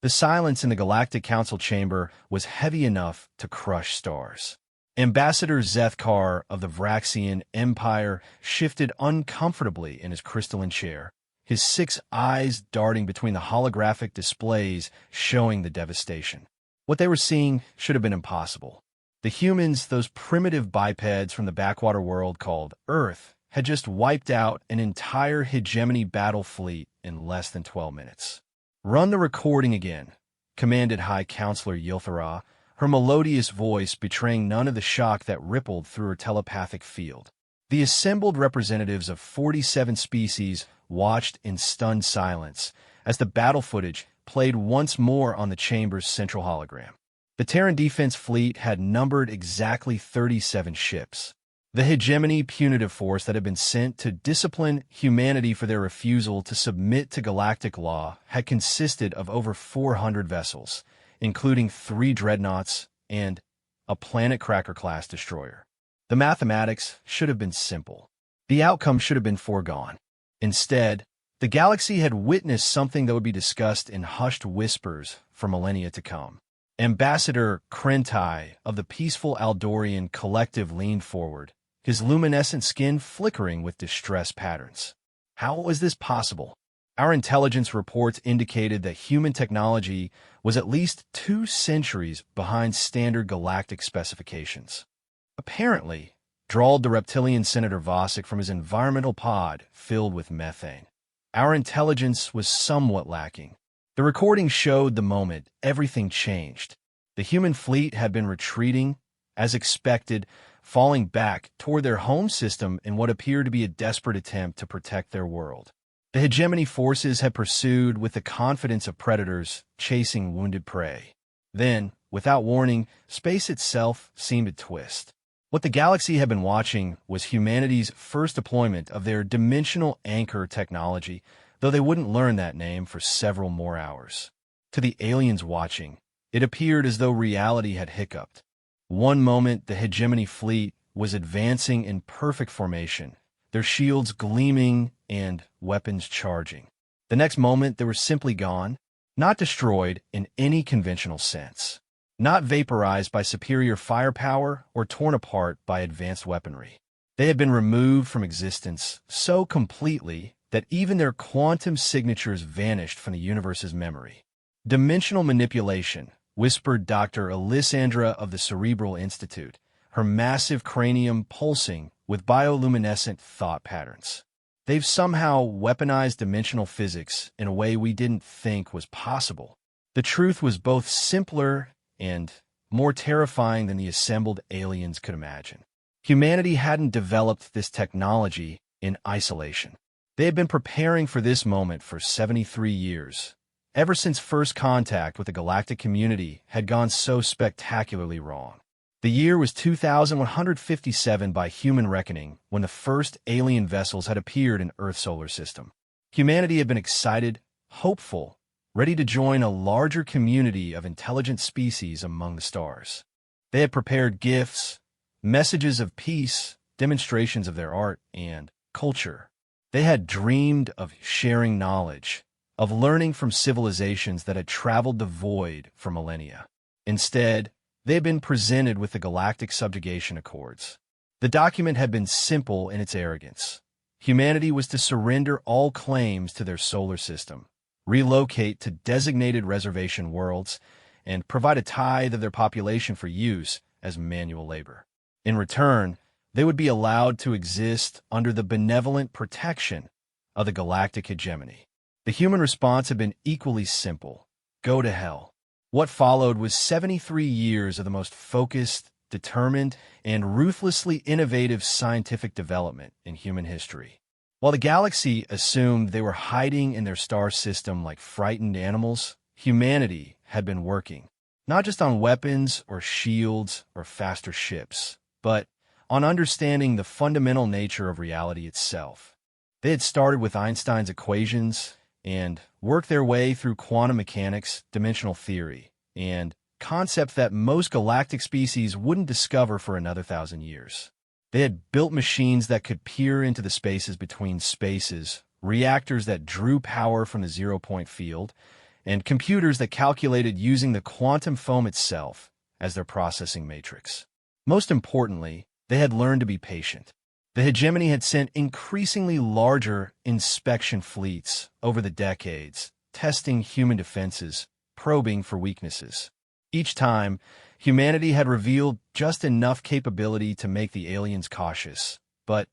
The silence in the Galactic Council chamber was heavy enough to crush stars. Ambassador Zethkar of the Vraxian Empire shifted uncomfortably in his crystalline chair, his 6 eyes darting between the holographic displays showing the devastation. What they were seeing should have been impossible. The humans, those primitive bipeds from the backwater world called Earth, had just wiped out an entire hegemony battle fleet in less than 12 minutes. "Run the recording again," commanded High Counselor Yilthara, her melodious voice betraying none of the shock that rippled through her telepathic field. The assembled representatives of 47 species watched in stunned silence as the battle footage played once more on the chamber's central hologram. The Terran Defense Fleet had numbered exactly 37 ships. The hegemony punitive force that had been sent to discipline humanity for their refusal to submit to galactic law had consisted of over 400 vessels, including 3 dreadnoughts and a Planet Cracker-class destroyer. The mathematics should have been simple. The outcome should have been foregone. Instead, the galaxy had witnessed something that would be discussed in hushed whispers for millennia to come. Ambassador Krentai of the peaceful Aldorian collective leaned forward, his luminescent skin flickering with distress patterns. How was this possible? Our intelligence reports indicated that human technology was at least 2 centuries behind standard galactic specifications. Apparently, drawled the reptilian Senator Vosik from his environmental pod filled with methane. Our intelligence was somewhat lacking. The recording showed the moment everything changed. The human fleet had been retreating, as expected, falling back toward their home system in what appeared to be a desperate attempt to protect their world. The hegemony forces had pursued with the confidence of predators chasing wounded prey. Then, without warning, space itself seemed to twist. What the galaxy had been watching was humanity's first deployment of their dimensional anchor technology, though they wouldn't learn that name for several more hours. To the aliens watching, it appeared as though reality had hiccuped. One moment, the hegemony fleet was advancing in perfect formation, their shields gleaming and weapons charging. The next moment, they were simply gone, not destroyed in any conventional sense, not vaporized by superior firepower or torn apart by advanced weaponry. They had been removed from existence so completely that even their quantum signatures vanished from the universe's memory. "Dimensional manipulation," whispered Dr. Alessandra of the Cerebral Institute, her massive cranium pulsing with bioluminescent thought patterns. "They've somehow weaponized dimensional physics in a way we didn't think was possible." The truth was both simpler and more terrifying than the assembled aliens could imagine. Humanity hadn't developed this technology in isolation. They had been preparing for this moment for 73 years, ever since first contact with the galactic community had gone so spectacularly wrong. The year was 2157 by human reckoning, when the first alien vessels had appeared in Earth's solar system. Humanity had been excited, hopeful, ready to join a larger community of intelligent species among the stars. They had prepared gifts, messages of peace, demonstrations of their art and culture. They had dreamed of sharing knowledge, of learning from civilizations that had traveled the void for millennia. Instead, they had been presented with the Galactic Subjugation Accords. The document had been simple in its arrogance. Humanity was to surrender all claims to their solar system, relocate to designated reservation worlds, and provide a tithe of their population for use as manual labor. In return, they would be allowed to exist under the benevolent protection of the galactic hegemony. The human response had been equally simple: go to hell. What followed was 73 years of the most focused, determined, and ruthlessly innovative scientific development in human history. While the galaxy assumed they were hiding in their star system like frightened animals, humanity had been working, not just on weapons or shields or faster ships, but on understanding the fundamental nature of reality itself. They had started with Einstein's equations and worked their way through quantum mechanics, dimensional theory, and concepts that most galactic species wouldn't discover for another 1,000 years. They had built machines that could peer into the spaces between spaces, reactors that drew power from the zero-point field, and computers that calculated using the quantum foam itself as their processing matrix. Most importantly, they had learned to be patient. The hegemony had sent increasingly larger inspection fleets over the decades, testing human defenses, probing for weaknesses. Each time, humanity had revealed just enough capability to make the aliens cautious, but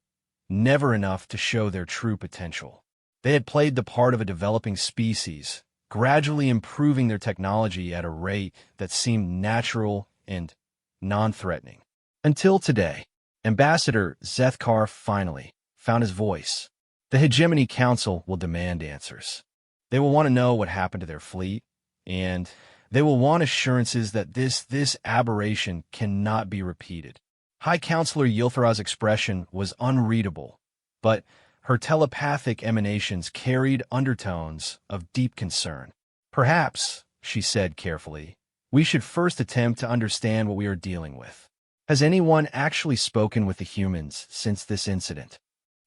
never enough to show their true potential. They had played the part of a developing species, gradually improving their technology at a rate that seemed natural and non-threatening. Until today, Ambassador Zethkar finally found his voice. The Hegemony Council will demand answers. They will want to know what happened to their fleet, and they will want assurances that this aberration cannot be repeated. High Counselor Yilthara's expression was unreadable, but her telepathic emanations carried undertones of deep concern. Perhaps, she said carefully, we should first attempt to understand what we are dealing with. Has anyone actually spoken with the humans since this incident?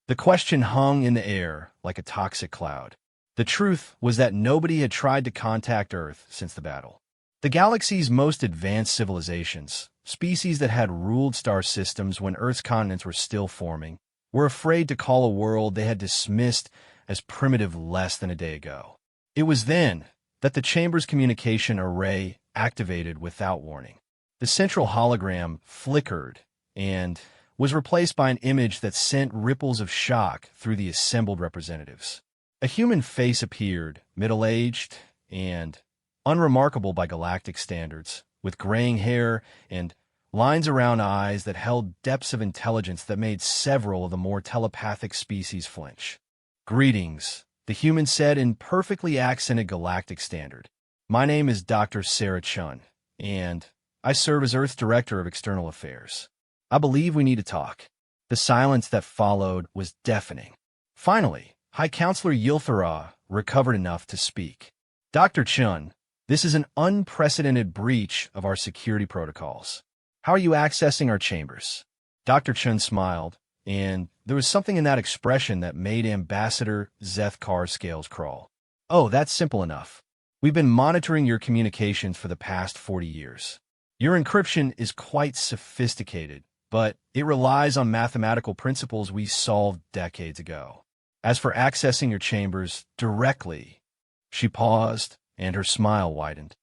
The question hung in the air like a toxic cloud. The truth was that nobody had tried to contact Earth since the battle. The galaxy's most advanced civilizations, species that had ruled star systems when Earth's continents were still forming, were afraid to call a world they had dismissed as primitive less than a day ago. It was then that the chamber's communication array activated without warning. The central hologram flickered and was replaced by an image that sent ripples of shock through the assembled representatives. A human face appeared, middle-aged and unremarkable by galactic standards, with graying hair and lines around eyes that held depths of intelligence that made several of the more telepathic species flinch. Greetings, the human said in perfectly accented galactic standard. My name is Dr. Sarah Chun, and I serve as Earth's Director of External Affairs. I believe we need to talk. The silence that followed was deafening. Finally, High Counselor Yilthara recovered enough to speak. Dr. Chun, this is an unprecedented breach of our security protocols. How are you accessing our chambers? Dr. Chun smiled, and there was something in that expression that made Ambassador Zethkar's scales crawl. Oh, that's simple enough. We've been monitoring your communications for the past 40 years. Your encryption is quite sophisticated, but it relies on mathematical principles we solved decades ago. As for accessing your chambers directly, she paused, and her smile widened.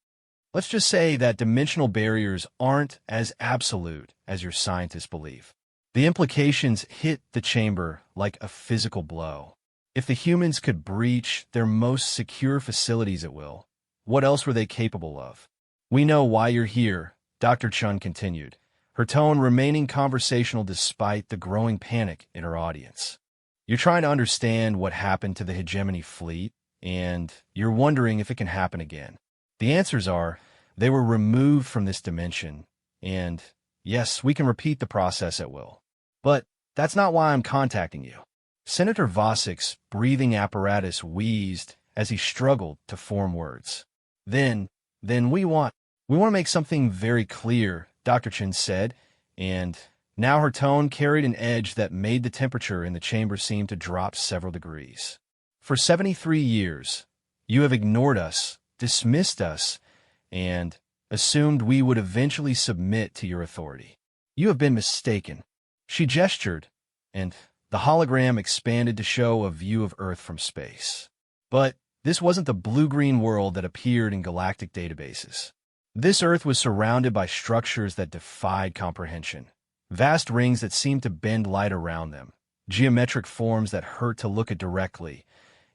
Let's just say that dimensional barriers aren't as absolute as your scientists believe. The implications hit the chamber like a physical blow. If the humans could breach their most secure facilities at will, what else were they capable of? We know why you're here, Dr. Chun continued, her tone remaining conversational despite the growing panic in her audience. You're trying to understand what happened to the Hegemony fleet, and you're wondering if it can happen again. The answers are, they were removed from this dimension, and yes, we can repeat the process at will. But that's not why I'm contacting you. Senator Vossick's breathing apparatus wheezed as he struggled to form words. Then we want to make something very clear, Dr. Chin said, and now her tone carried an edge that made the temperature in the chamber seem to drop several degrees. For 73 years, you have ignored us, dismissed us, and assumed we would eventually submit to your authority. You have been mistaken. She gestured, and the hologram expanded to show a view of Earth from space. But this wasn't the blue-green world that appeared in galactic databases. This Earth was surrounded by structures that defied comprehension. Vast rings that seemed to bend light around them, geometric forms that hurt to look at directly,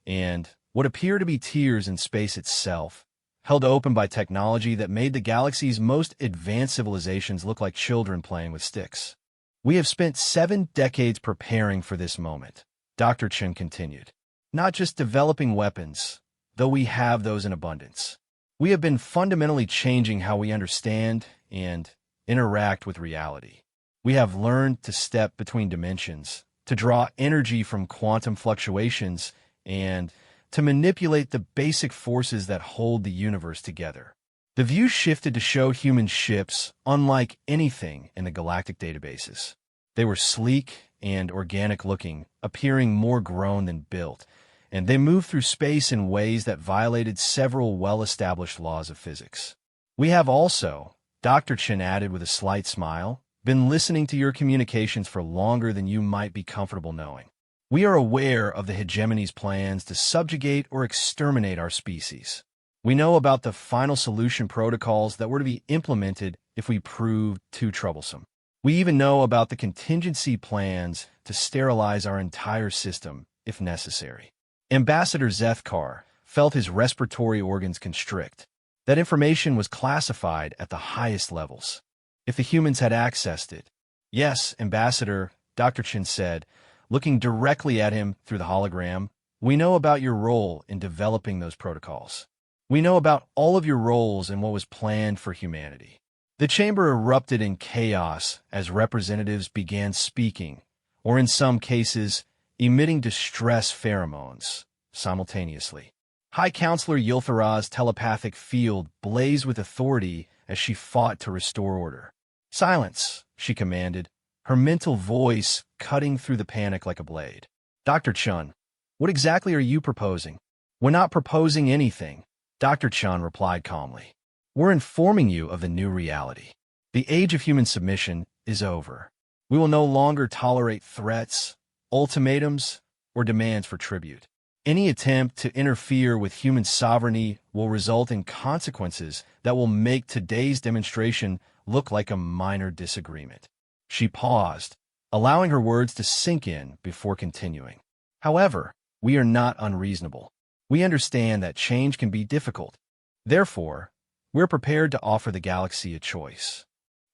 and what appeared to be tiers in space itself, held open by technology that made the galaxy's most advanced civilizations look like children playing with sticks. We have spent 7 decades preparing for this moment, Dr. Chen continued. Not just developing weapons, though we have those in abundance. We have been fundamentally changing how we understand and interact with reality. We have learned to step between dimensions, to draw energy from quantum fluctuations, and to manipulate the basic forces that hold the universe together. The view shifted to show human ships unlike anything in the galactic databases. They were sleek and organic-looking, appearing more grown than built, and they moved through space in ways that violated several well-established laws of physics. We have also, Dr. Chen added with a slight smile, been listening to your communications for longer than you might be comfortable knowing. We are aware of the hegemony's plans to subjugate or exterminate our species. We know about the final solution protocols that were to be implemented if we proved too troublesome. We even know about the contingency plans to sterilize our entire system if necessary. Ambassador Zethkar felt his respiratory organs constrict. That information was classified at the highest levels. If the humans had accessed it. Yes, Ambassador, Dr. Chen said, looking directly at him through the hologram, we know about your role in developing those protocols. We know about all of your roles in what was planned for humanity. The chamber erupted in chaos as representatives began speaking, or in some cases, emitting distress pheromones simultaneously. High Counselor Yulthara's telepathic field blazed with authority as she fought to restore order. Silence, she commanded, her mental voice cutting through the panic like a blade. Dr. Chun, what exactly are you proposing? We're not proposing anything, Dr. Chun replied calmly. We're informing you of the new reality. The age of human submission is over. We will no longer tolerate threats, ultimatums, or demands for tribute. Any attempt to interfere with human sovereignty will result in consequences that will make today's demonstration look like a minor disagreement. She paused, allowing her words to sink in before continuing. However, we are not unreasonable. We understand that change can be difficult. Therefore, we're prepared to offer the galaxy a choice.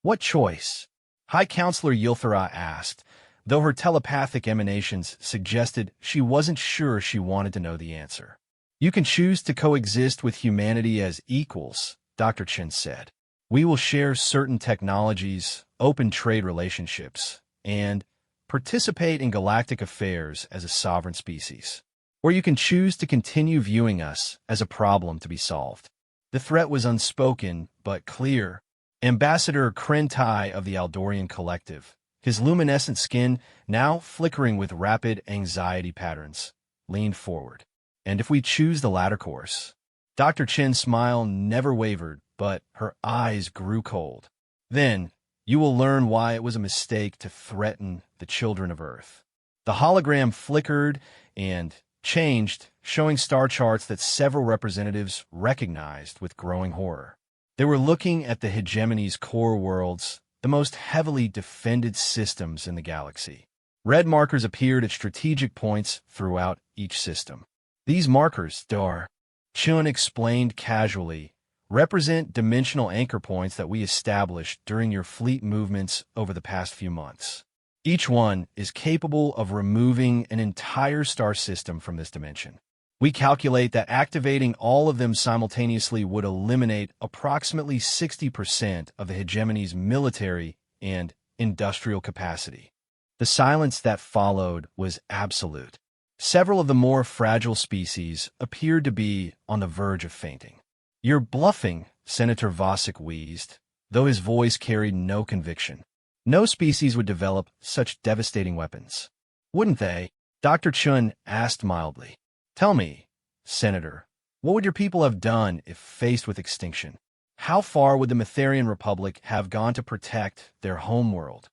What choice? High Counselor Yulthara asked, though her telepathic emanations suggested she wasn't sure she wanted to know the answer. You can choose to coexist with humanity as equals, Dr. Chen said. We will share certain technologies, open trade relationships, and participate in galactic affairs as a sovereign species. Or you can choose to continue viewing us as a problem to be solved. The threat was unspoken, but clear. Ambassador Krentai of the Aldorian Collective, his luminescent skin now flickering with rapid anxiety patterns, leaned forward. And if we choose the latter course? Dr. Chen's smile never wavered, but her eyes grew cold. Then, you will learn why it was a mistake to threaten the children of Earth. The hologram flickered and changed, showing star charts that several representatives recognized with growing horror. They were looking at the hegemony's core worlds, the most heavily defended systems in the galaxy. Red markers appeared at strategic points throughout each system. These markers, Dar, Chun explained casually, represent dimensional anchor points that we established during your fleet movements over the past few months. Each one is capable of removing an entire star system from this dimension. We calculate that activating all of them simultaneously would eliminate approximately 60% of the hegemony's military and industrial capacity. The silence that followed was absolute. Several of the more fragile species appeared to be on the verge of fainting. You're bluffing, Senator Vosik wheezed, though his voice carried no conviction. No species would develop such devastating weapons. Wouldn't they? Dr. Chun asked mildly. Tell me, Senator, what would your people have done if faced with extinction? How far would the Metherian Republic have gone to protect their homeworld?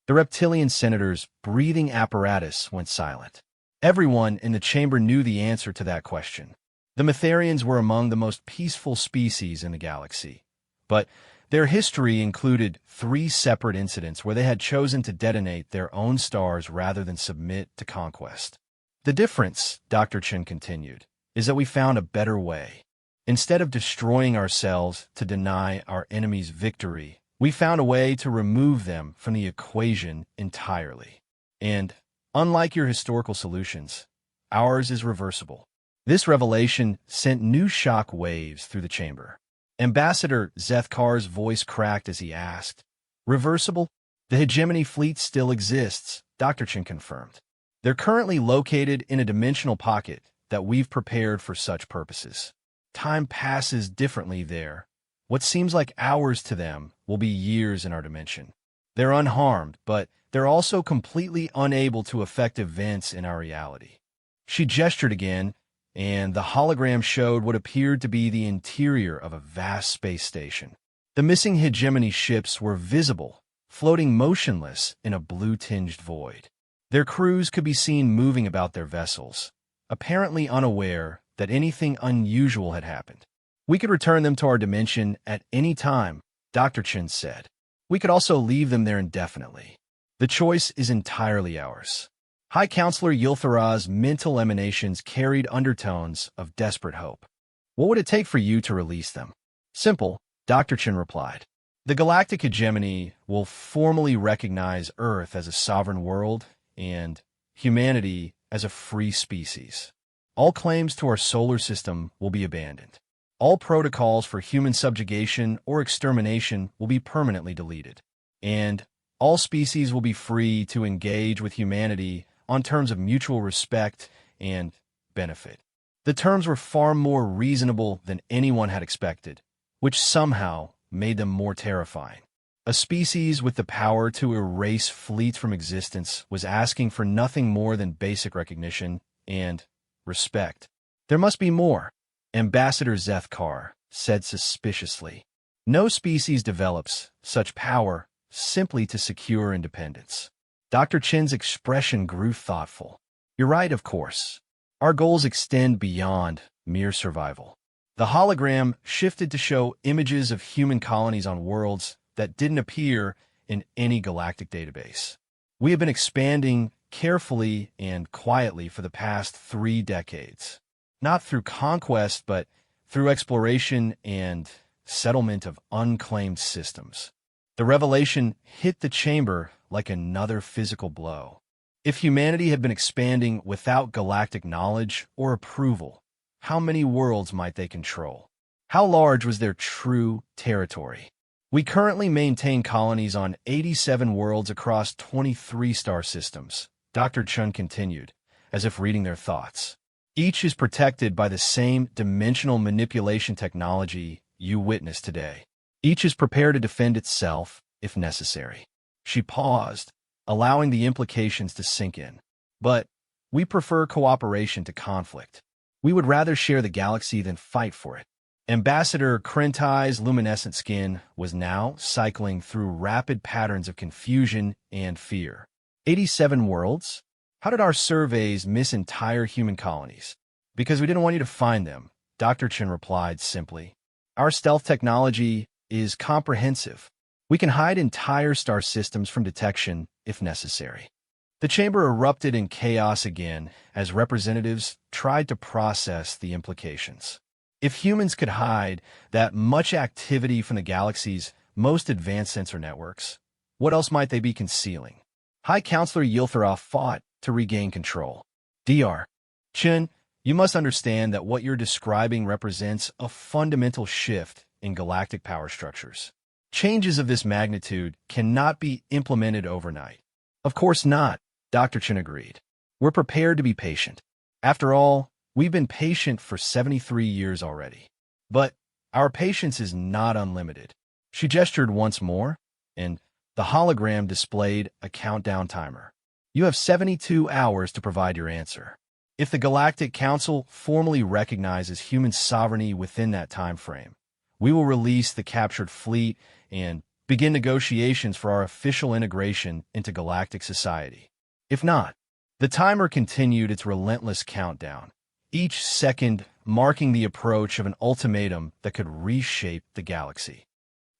The reptilian senator's breathing apparatus went silent. Everyone in the chamber knew the answer to that question. The Metherians were among the most peaceful species in the galaxy, but their history included 3 separate incidents where they had chosen to detonate their own stars rather than submit to conquest. The difference, Dr. Chen continued, is that we found a better way. Instead of destroying ourselves to deny our enemies victory, we found a way to remove them from the equation entirely. And, unlike your historical solutions, ours is reversible. This revelation sent new shock waves through the chamber. Ambassador Zethkar's voice cracked as he asked, Reversible? The hegemony fleet still exists, Dr. Chen confirmed. They're currently located in a dimensional pocket that we've prepared for such purposes. Time passes differently there. What seems like hours to them will be years in our dimension. They're unharmed, but they're also completely unable to affect events in our reality. She gestured again, and the hologram showed what appeared to be the interior of a vast space station. The missing hegemony ships were visible, floating motionless in a blue-tinged void. Their crews could be seen moving about their vessels, apparently unaware that anything unusual had happened. "We could return them to our dimension at any time," Dr. Chen said. "We could also leave them there indefinitely. The choice is entirely ours." High Counselor Yilthara's mental emanations carried undertones of desperate hope. "What would it take for you to release them?" "Simple," Dr. Chen replied. "The Galactic Hegemony will formally recognize Earth as a sovereign world and humanity as a free species. All claims to our solar system will be abandoned. All protocols for human subjugation or extermination will be permanently deleted. And all species will be free to engage with humanity on terms of mutual respect and benefit." The terms were far more reasonable than anyone had expected, which somehow made them more terrifying. A species with the power to erase fleets from existence was asking for nothing more than basic recognition and respect. "There must be more," Ambassador Zethkar said suspiciously. "No species develops such power simply to secure independence." Dr. Chen's expression grew thoughtful. "You're right, of course. Our goals extend beyond mere survival." The hologram shifted to show images of human colonies on worlds that didn't appear in any galactic database. "We have been expanding carefully and quietly for the past 3 decades. Not through conquest, but through exploration and settlement of unclaimed systems." The revelation hit the chamber like another physical blow. If humanity had been expanding without galactic knowledge or approval, how many worlds might they control? How large was their true territory? "We currently maintain colonies on 87 worlds across 23 star systems," Dr. Chun continued, as if reading their thoughts. "Each is protected by the same dimensional manipulation technology you witness today. Each is prepared to defend itself if necessary." She paused, allowing the implications to sink in. "But we prefer cooperation to conflict. We would rather share the galaxy than fight for it." Ambassador Krentai's luminescent skin was now cycling through rapid patterns of confusion and fear. 87 worlds? How did our surveys miss entire human colonies? "Because we didn't want you to find them," Dr. Chen replied simply. "Our stealth technology is comprehensive. We can hide entire star systems from detection if necessary." The chamber erupted in chaos again as representatives tried to process the implications. If humans could hide that much activity from the galaxy's most advanced sensor networks, what else might they be concealing? High Counselor Yilthara fought to regain control. "Dr. Chen, you must understand that what you're describing represents a fundamental shift in galactic power structures. Changes of this magnitude cannot be implemented overnight." "Of course not," Dr. Chen agreed. "We're prepared to be patient. After all, we've been patient for 73 years already. But our patience is not unlimited." She gestured once more, and the hologram displayed a countdown timer. "You have 72 hours to provide your answer. If the Galactic Council formally recognizes human sovereignty within that time frame, we will release the captured fleet and begin negotiations for our official integration into galactic society. If not," the timer continued its relentless countdown, each second marking the approach of an ultimatum that could reshape the galaxy.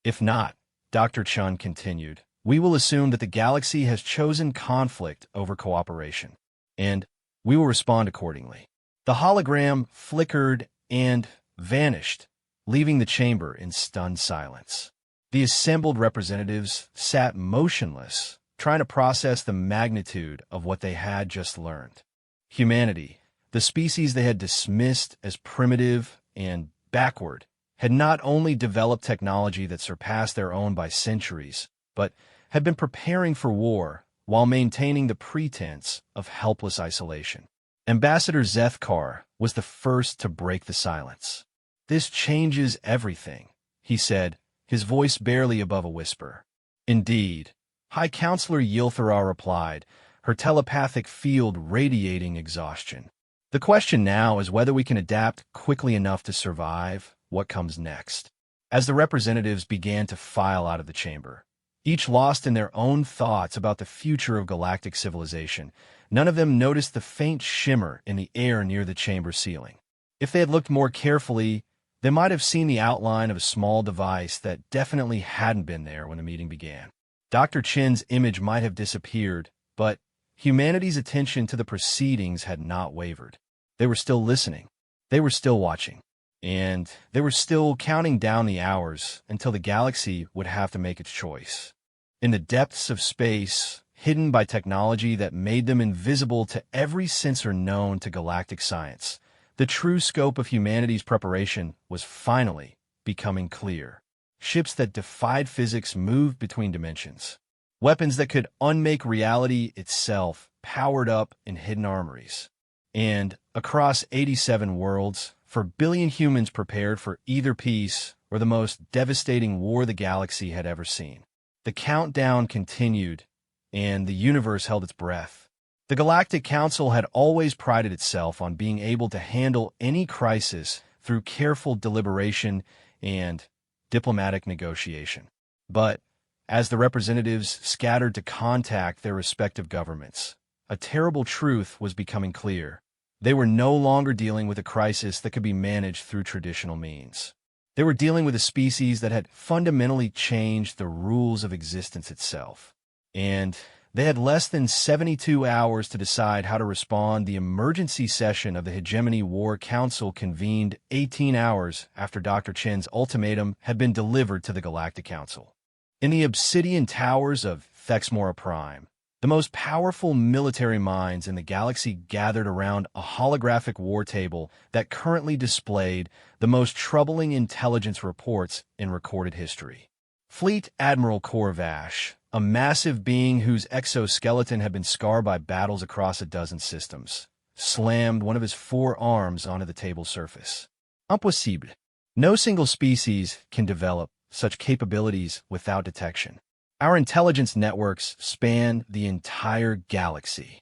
"If not," Dr. Chun continued, "we will assume that the galaxy has chosen conflict over cooperation, and we will respond accordingly." The hologram flickered and vanished, leaving the chamber in stunned silence. The assembled representatives sat motionless, trying to process the magnitude of what they had just learned. Humanity, the species they had dismissed as primitive and backward, had not only developed technology that surpassed their own by centuries, but had been preparing for war while maintaining the pretense of helpless isolation. Ambassador Zethkar was the first to break the silence. "This changes everything," he said, his voice barely above a whisper. "Indeed," High Counselor Yilthara replied, her telepathic field radiating exhaustion. The question now is whether we can adapt quickly enough to survive what comes next. As the representatives began to file out of the chamber, each lost in their own thoughts about the future of galactic civilization, none of them noticed the faint shimmer in the air near the chamber ceiling. If they had looked more carefully, they might have seen the outline of a small device that definitely hadn't been there when the meeting began. Dr. Chen's image might have disappeared, but humanity's attention to the proceedings had not wavered. They were still listening. They were still watching. And they were still counting down the hours until the galaxy would have to make its choice. In the depths of space, hidden by technology that made them invisible to every sensor known to galactic science, the true scope of humanity's preparation was finally becoming clear. Ships that defied physics moved between dimensions. Weapons that could unmake reality itself powered up in hidden armories. And across 87 worlds, for billion humans prepared for either peace or the most devastating war the galaxy had ever seen. The countdown continued, and the universe held its breath. The Galactic Council had always prided itself on being able to handle any crisis through careful deliberation and diplomatic negotiation. But as the representatives scattered to contact their respective governments, a terrible truth was becoming clear. They were no longer dealing with a crisis that could be managed through traditional means. They were dealing with a species that had fundamentally changed the rules of existence itself. And they had less than 72 hours to decide how to respond. The emergency session of the HFY War Council convened 18 hours after Dr. Chen's ultimatum had been delivered to the Galactic Council. In the obsidian towers of Thexmora Prime, the most powerful military minds in the galaxy gathered around a holographic war table that currently displayed the most troubling intelligence reports in recorded history. Fleet Admiral Corvash, a massive being whose exoskeleton had been scarred by battles across a dozen systems, slammed one of his 4 arms onto the table's surface. Impossible. No single species can develop such capabilities without detection. Our intelligence networks span the entire galaxy.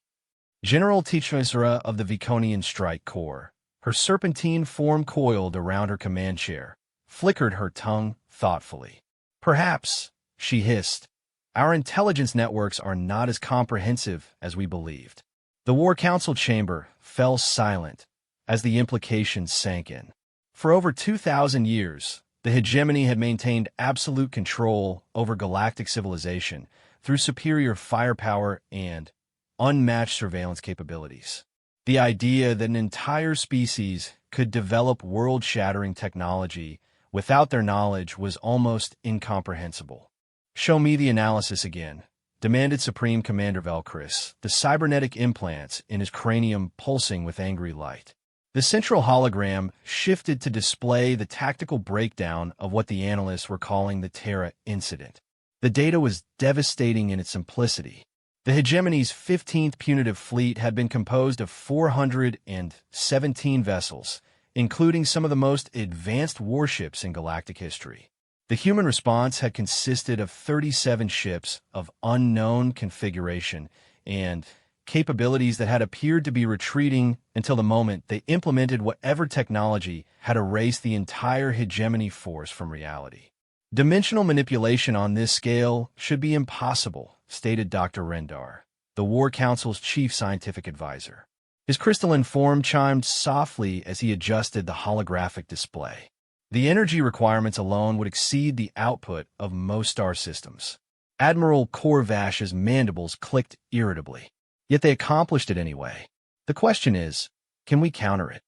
General Teachnosera of the Viconian Strike Corps, her serpentine form coiled around her command chair, flickered her tongue thoughtfully. Perhaps, she hissed, our intelligence networks are not as comprehensive as we believed. The War Council chamber fell silent as the implications sank in. For over 2,000 years, the hegemony had maintained absolute control over galactic civilization through superior firepower and unmatched surveillance capabilities. The idea that an entire species could develop world-shattering technology without their knowledge was almost incomprehensible. "Show me the analysis again," demanded Supreme Commander Velcris, the cybernetic implants in his cranium pulsing with angry light. The central hologram shifted to display the tactical breakdown of what the analysts were calling the Terra incident. The data was devastating in its simplicity. The hegemony's 15th punitive fleet had been composed of 417 vessels, including some of the most advanced warships in galactic history. The human response had consisted of 37 ships of unknown configuration and capabilities that had appeared to be retreating until the moment they implemented whatever technology had erased the entire hegemony force from reality. Dimensional manipulation on this scale should be impossible, stated Dr. Rendar, the War Council's chief scientific advisor. His crystalline form chimed softly as he adjusted the holographic display. The energy requirements alone would exceed the output of most star systems. Admiral Corvash's mandibles clicked irritably. Yet they accomplished it anyway. The question is, can we counter it?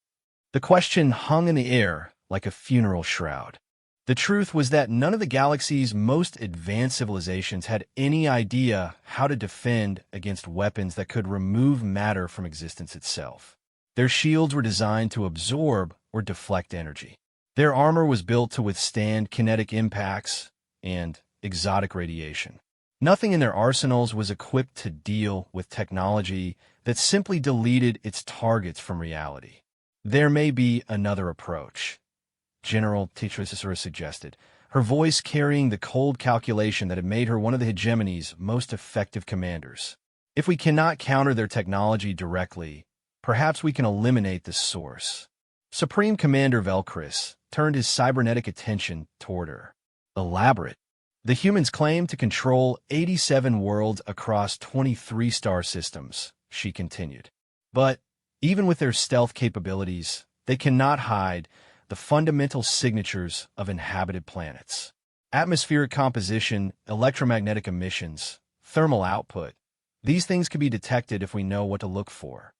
The question hung in the air like a funeral shroud. The truth was that none of the galaxy's most advanced civilizations had any idea how to defend against weapons that could remove matter from existence itself. Their shields were designed to absorb or deflect energy. Their armor was built to withstand kinetic impacts and exotic radiation. Nothing in their arsenals was equipped to deal with technology that simply deleted its targets from reality. There may be another approach, General Teachnosera suggested, her voice carrying the cold calculation that had made her one of the hegemony's most effective commanders. If we cannot counter their technology directly, perhaps we can eliminate the source. Supreme Commander Velcris turned his cybernetic attention toward her. Elaborate. The humans claim to control 87 worlds across 23 star systems, she continued. But even with their stealth capabilities, they cannot hide the fundamental signatures of inhabited planets. Atmospheric composition, electromagnetic emissions, thermal output. These things can be detected if we know what to look for.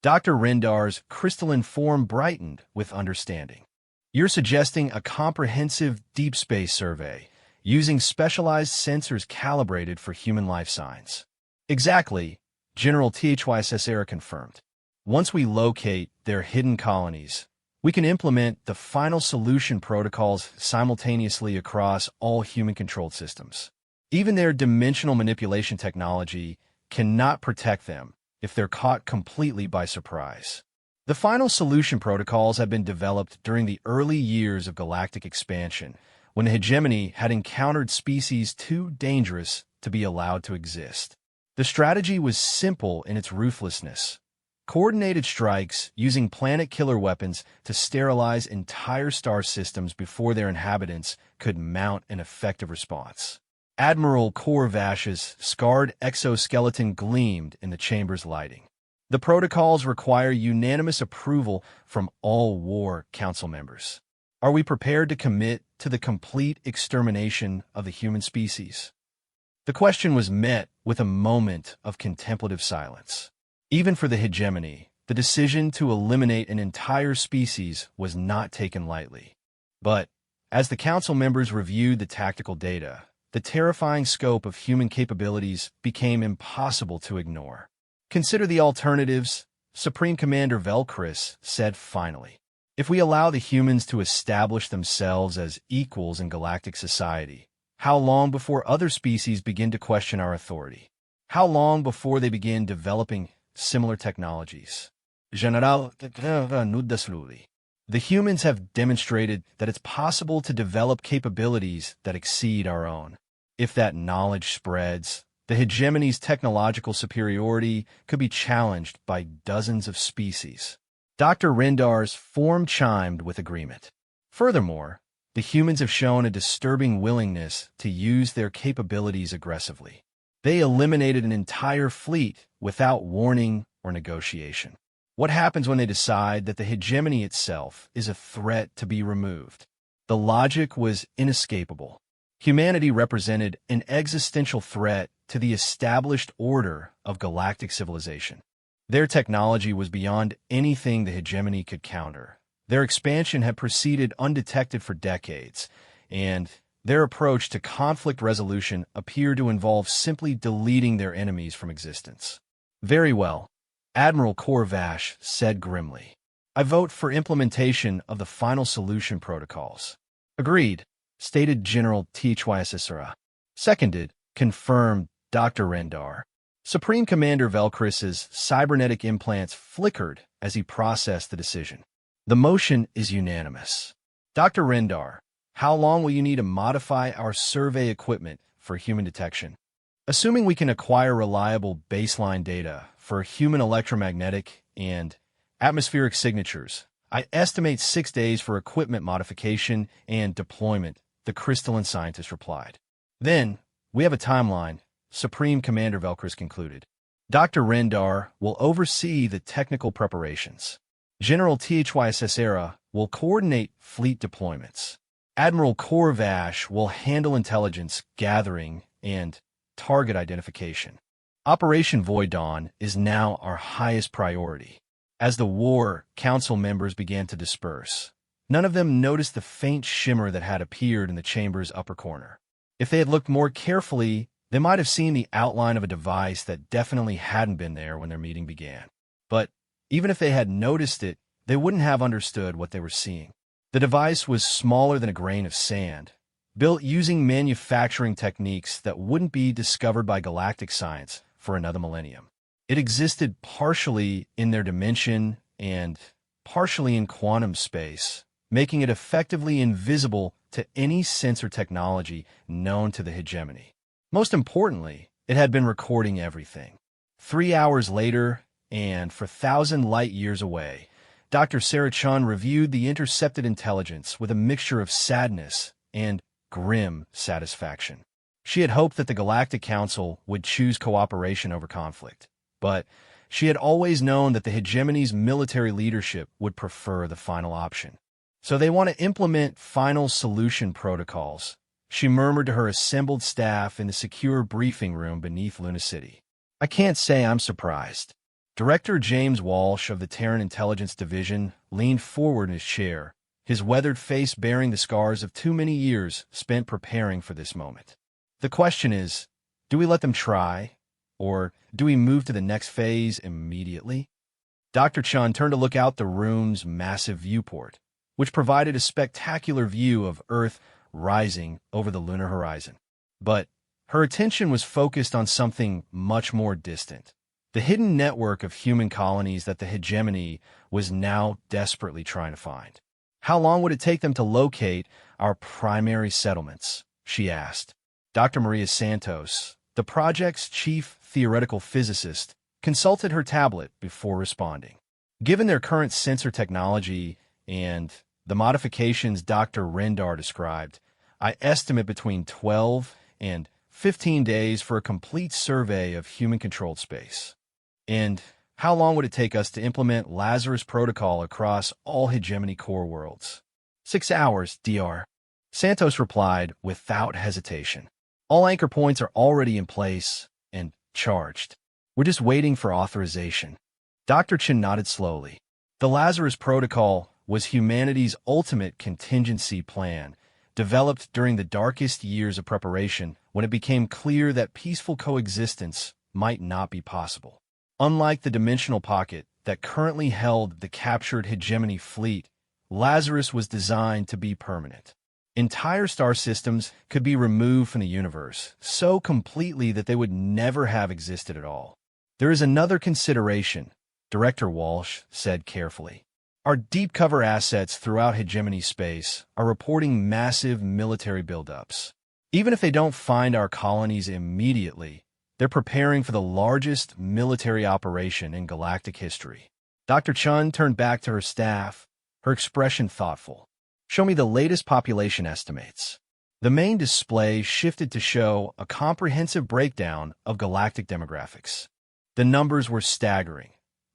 Dr. Rendar's crystalline form brightened with understanding. You're suggesting a comprehensive deep space survey, using specialized sensors calibrated for human life signs. Exactly, General HFY Story confirmed. Once we locate their hidden colonies, we can implement the final solution protocols simultaneously across all human-controlled systems. Even their dimensional manipulation technology cannot protect them if they're caught completely by surprise. The final solution protocols have been developed during the early years of galactic expansion, when the hegemony had encountered species too dangerous to be allowed to exist. The strategy was simple in its ruthlessness. Coordinated strikes using planet-killer weapons to sterilize entire star systems before their inhabitants could mount an effective response. Admiral Korvash's scarred exoskeleton gleamed in the chamber's lighting. The protocols require unanimous approval from all War Council members. Are we prepared to commit to the complete extermination of the human species? The question was met with a moment of contemplative silence. Even for the hegemony, the decision to eliminate an entire species was not taken lightly. But, as the council members reviewed the tactical data, the terrifying scope of human capabilities became impossible to ignore. Consider the alternatives, Supreme Commander Velcris said finally. If we allow the humans to establish themselves as equals in galactic society, how long before other species begin to question our authority? How long before they begin developing similar technologies? General, the humans have demonstrated that it's possible to develop capabilities that exceed our own. If that knowledge spreads, the hegemony's technological superiority could be challenged by dozens of species. Dr. Rendar's form chimed with agreement. Furthermore, the humans have shown a disturbing willingness to use their capabilities aggressively. They eliminated an entire fleet without warning or negotiation. What happens when they decide that the hegemony itself is a threat to be removed? The logic was inescapable. Humanity represented an existential threat to the established order of galactic civilization. Their technology was beyond anything the hegemony could counter. Their expansion had proceeded undetected for decades, and their approach to conflict resolution appeared to involve simply deleting their enemies from existence. Very well, Admiral Korvash said grimly. I vote for implementation of the final solution protocols. Agreed, stated General HFY Story. Seconded, confirmed Dr. Rendar. Supreme Commander Velcris's cybernetic implants flickered as he processed the decision. The motion is unanimous. Dr. Rendar, how long will you need to modify our survey equipment for human detection? Assuming we can acquire reliable baseline data for human electromagnetic and atmospheric signatures, I estimate 6 days for equipment modification and deployment, the crystalline scientist replied. Then, we have a timeline, Supreme Commander Velcris concluded. Dr. Rendar will oversee the technical preparations. General HFY Story will coordinate fleet deployments. Admiral Korvash will handle intelligence gathering and target identification. Operation Void Dawn is now our highest priority. As the War Council members began to disperse, none of them noticed the faint shimmer that had appeared in the chamber's upper corner. If they had looked more carefully, they might have seen the outline of a device that definitely hadn't been there when their meeting began. But even if they had noticed it, they wouldn't have understood what they were seeing. The device was smaller than a grain of sand, built using manufacturing techniques that wouldn't be discovered by galactic science for another millennium. It existed partially in their dimension and partially in quantum space, making it effectively invisible to any sensor technology known to the hegemony. Most importantly, it had been recording everything. 3 hours later, and for 1,000 light-years away, Dr. Sarah Chun reviewed the intercepted intelligence with a mixture of sadness and grim satisfaction. She had hoped that the Galactic Council would choose cooperation over conflict, but she had always known that the hegemony's military leadership would prefer the final option. So they want to implement final solution protocols, she murmured to her assembled staff in the secure briefing room beneath Luna City. I can't say I'm surprised. Director James Walsh of the Terran Intelligence Division leaned forward in his chair, his weathered face bearing the scars of too many years spent preparing for this moment. The question is, do we let them try, or do we move to the next phase immediately? Dr. Chun turned to look out the room's massive viewport, which provided a spectacular view of Earth rising over the lunar horizon. But her attention was focused on something much more distant, the hidden network of human colonies that the hegemony was now desperately trying to find. How long would it take them to locate our primary settlements? She asked. Dr. Maria Santos, the project's chief theoretical physicist, consulted her tablet before responding. Given their current sensor technology and the modifications Dr. Rendar described, I estimate between 12 and 15 days for a complete survey of human-controlled space. And how long would it take us to implement Lazarus Protocol across all hegemony core worlds? 6 hours, Dr. Santos replied without hesitation. All anchor points are already in place and charged. We're just waiting for authorization. Dr. Chin nodded slowly. The Lazarus Protocol was humanity's ultimate contingency plan, developed during the darkest years of preparation when it became clear that peaceful coexistence might not be possible. Unlike the dimensional pocket that currently held the captured hegemony fleet, Lazarus was designed to be permanent. Entire star systems could be removed from the universe so completely that they would never have existed at all. There is another consideration, Director Walsh said carefully. Our deep cover assets throughout hegemony space are reporting massive military buildups. Even if they don't find our colonies immediately, they're preparing for the largest military operation in galactic history. Dr. Chun turned back to her staff, her expression thoughtful. Show me the latest population estimates. The main display shifted to show a comprehensive breakdown of galactic demographics. The numbers were staggering.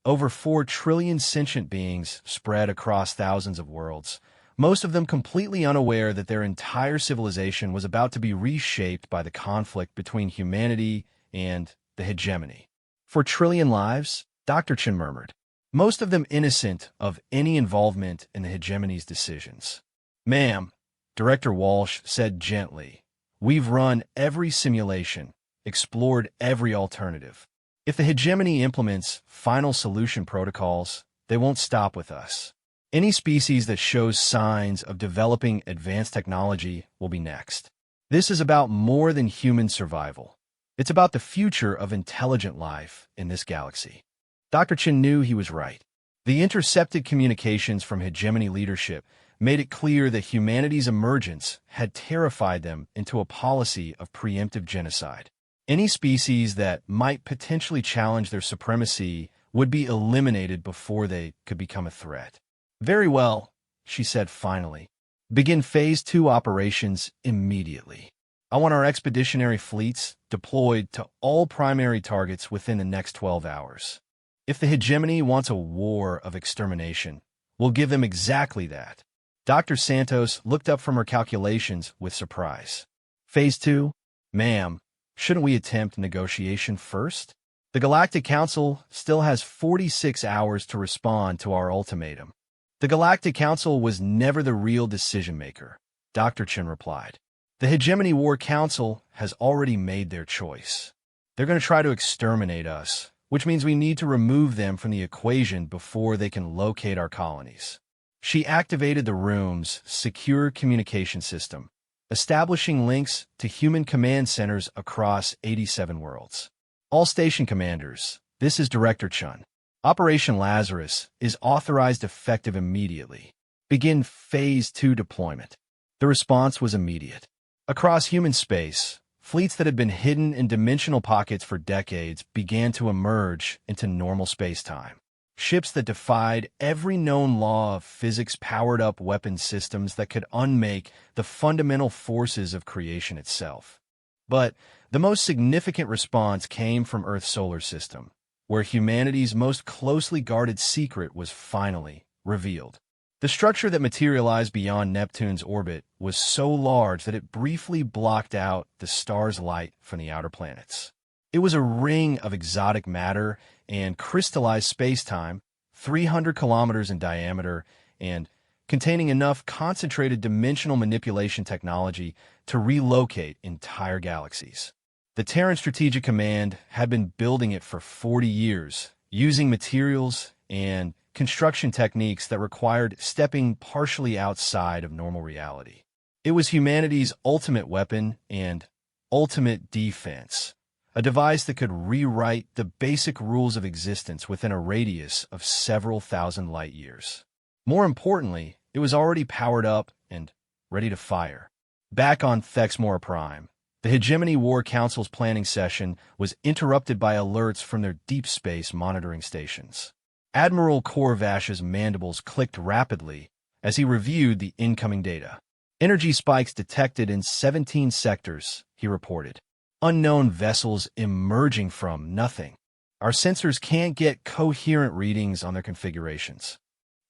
Over 4 trillion sentient beings spread across thousands of worlds, most of them completely unaware that their entire civilization was about to be reshaped by the conflict between humanity and the hegemony. 4 trillion lives, Dr. Chin murmured, most of them innocent of any involvement in the hegemony's decisions. Ma'am, Director Walsh said gently, we've run every simulation, explored every alternative. If the hegemony implements final solution protocols, they won't stop with us. Any species that shows signs of developing advanced technology will be next. This is about more than human survival. It's about the future of intelligent life in this galaxy. Dr. Chin knew he was right. The intercepted communications from hegemony leadership made it clear that humanity's emergence had terrified them into a policy of preemptive genocide. Any species that might potentially challenge their supremacy would be eliminated before they could become a threat. Very well, she said finally. Begin Phase 2 operations immediately. I want our expeditionary fleets deployed to all primary targets within the next 12 hours. If the hegemony wants a war of extermination, we'll give them exactly that. Dr. Santos looked up from her calculations with surprise. Phase 2? Ma'am, shouldn't we attempt negotiation first? The Galactic Council still has 46 hours to respond to our ultimatum. The Galactic Council was never the real decision-maker, Dr. Chin replied. The Hegemony War Council has already made their choice. They're going to try to exterminate us, which means we need to remove them from the equation before they can locate our colonies. She activated the room's secure communication system, establishing links to human command centers across 87 worlds. All station commanders, this is Director Chun. Operation Lazarus is authorized effective immediately. Begin Phase 2 deployment. The response was immediate. Across human space, Fleets that had been hidden in dimensional pockets for decades began to emerge into normal spacetime. Ships that defied every known law of physics powered up weapon systems that could unmake the fundamental forces of creation itself. But the most significant response came from Earth's solar system, where humanity's most closely guarded secret was finally revealed. The structure that materialized beyond Neptune's orbit was so large that it briefly blocked out the star's light from the outer planets. It was a ring of exotic matter and crystallized space-time, 300 kilometers in diameter, and containing enough concentrated dimensional manipulation technology to relocate entire galaxies. The Terran Strategic Command had been building it for 40 years, using materials and construction techniques that required stepping partially outside of normal reality. It was humanity's ultimate weapon and ultimate defense, a device that could rewrite the basic rules of existence within a radius of several thousand light years. More importantly, it was already powered up and ready to fire. Back on Thexmora Prime, the Hegemony War Council's planning session was interrupted by alerts from their deep space monitoring stations. Admiral Korvash's mandibles clicked rapidly as he reviewed the incoming data. Energy spikes detected in 17 sectors, he reported. Unknown vessels emerging from nothing. Our sensors can't get coherent readings on their configurations.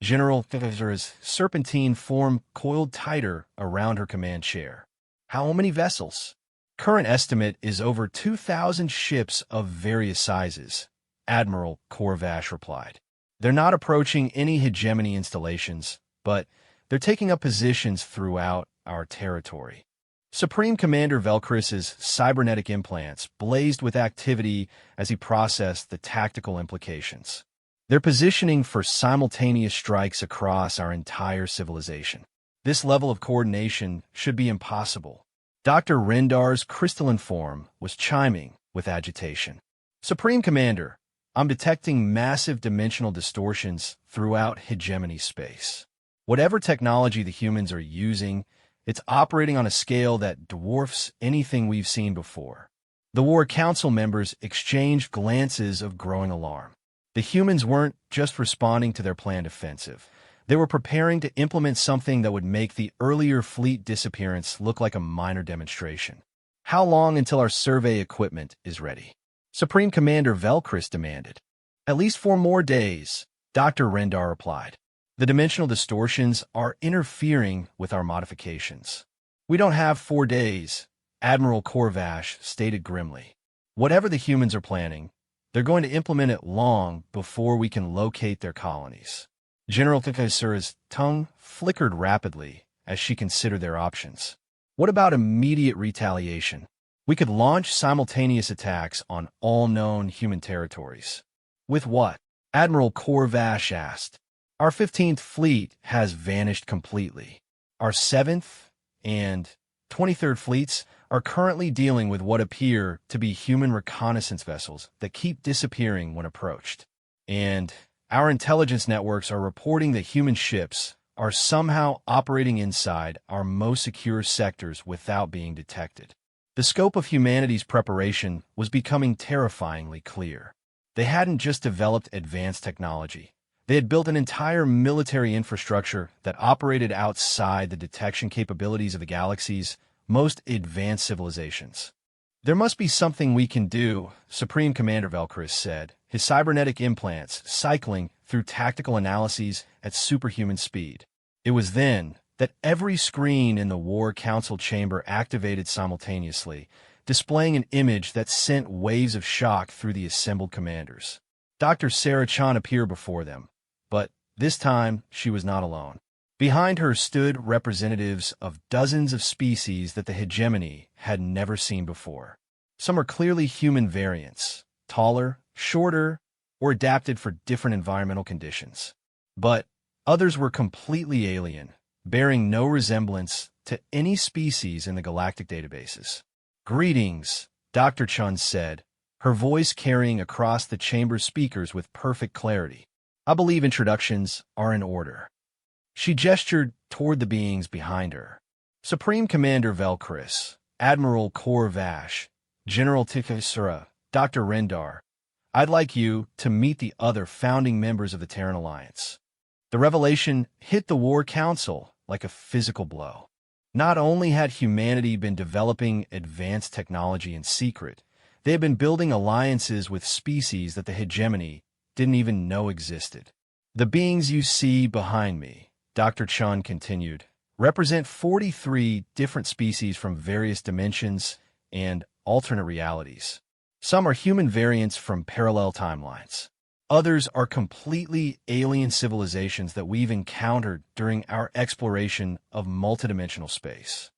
General Thizer's serpentine form coiled tighter around her command chair. How many vessels? Current estimate is over 2,000 ships of various sizes, Admiral Korvash replied. They're not approaching any hegemony installations, but they're taking up positions throughout our territory. Supreme Commander Velcris's cybernetic implants blazed with activity as he processed the tactical implications. They're positioning for simultaneous strikes across our entire civilization. This level of coordination should be impossible. Dr. Rendar's crystalline form was chiming with agitation. Supreme Commander, I'm detecting massive dimensional distortions throughout hegemony space. Whatever technology the humans are using, it's operating on a scale that dwarfs anything we've seen before. The War Council members exchanged glances of growing alarm. The humans weren't just responding to their planned offensive. They were preparing to implement something that would make the earlier fleet disappearance look like a minor demonstration. How long until our survey equipment is ready? Supreme Commander Velcris demanded. At least 4 more days, Dr. Rendar replied. The dimensional distortions are interfering with our modifications. We don't have 4 days, Admiral Korvash stated grimly. Whatever the humans are planning, they're going to implement it long before we can locate their colonies. General Thizer's tongue flickered rapidly as she considered their options. What about immediate retaliation? We could launch simultaneous attacks on all known human territories. With what? Admiral Korvash asked. Our 15th Fleet has vanished completely. Our 7th and 23rd Fleets are currently dealing with what appear to be human reconnaissance vessels that keep disappearing when approached. And our intelligence networks are reporting that human ships are somehow operating inside our most secure sectors without being detected. The scope of humanity's preparation was becoming terrifyingly clear. They hadn't just developed advanced technology. They had built an entire military infrastructure that operated outside the detection capabilities of the galaxy's most advanced civilizations. There must be something we can do, Supreme Commander Velcris said, his cybernetic implants cycling through tactical analyses at superhuman speed. It was then that every screen in the War Council chamber activated simultaneously, displaying an image that sent waves of shock through the assembled commanders. Dr. Sarah Chan appeared before them, but this time she was not alone. Behind her stood representatives of dozens of species that the hegemony had never seen before. Some are clearly human variants, taller, shorter, or adapted for different environmental conditions. But others were completely alien, bearing no resemblance to any species in the galactic databases. Greetings, Dr. Chun said, her voice carrying across the chamber's speakers with perfect clarity. I believe introductions are in order. She gestured toward the beings behind her. Supreme Commander Velcris, Admiral Korvash, General Tikasura, Dr. Rendar, I'd like you to meet the other founding members of the Terran Alliance. The revelation hit the War Council like a physical blow. Not only had humanity been developing advanced technology in secret, they had been building alliances with species that the hegemony didn't even know existed. The beings you see behind me, Dr. Chun continued, represent 43 different species from various dimensions and alternate realities. Some are human variants from parallel timelines. Others are completely alien civilizations that we've encountered during our exploration of multidimensional space.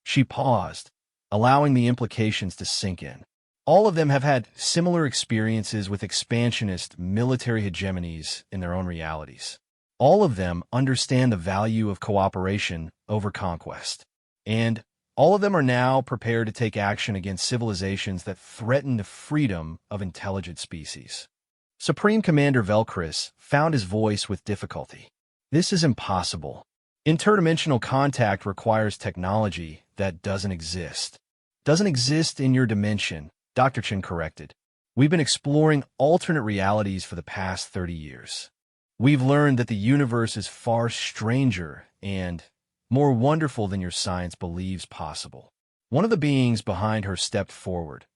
She paused, allowing the implications to sink in. All of them have had similar experiences with expansionist military hegemonies in their own realities. All of them understand the value of cooperation over conquest. And all of them are now prepared to take action against civilizations that threaten the freedom of intelligent species. Supreme Commander Velkris found his voice with difficulty. This is impossible. Interdimensional contact requires technology that doesn't exist. Doesn't exist in your dimension, Dr. Chin corrected. We've been exploring alternate realities for the past 30 years. We've learned that the universe is far stranger and more wonderful than your science believes possible. One of the beings behind her stepped forward,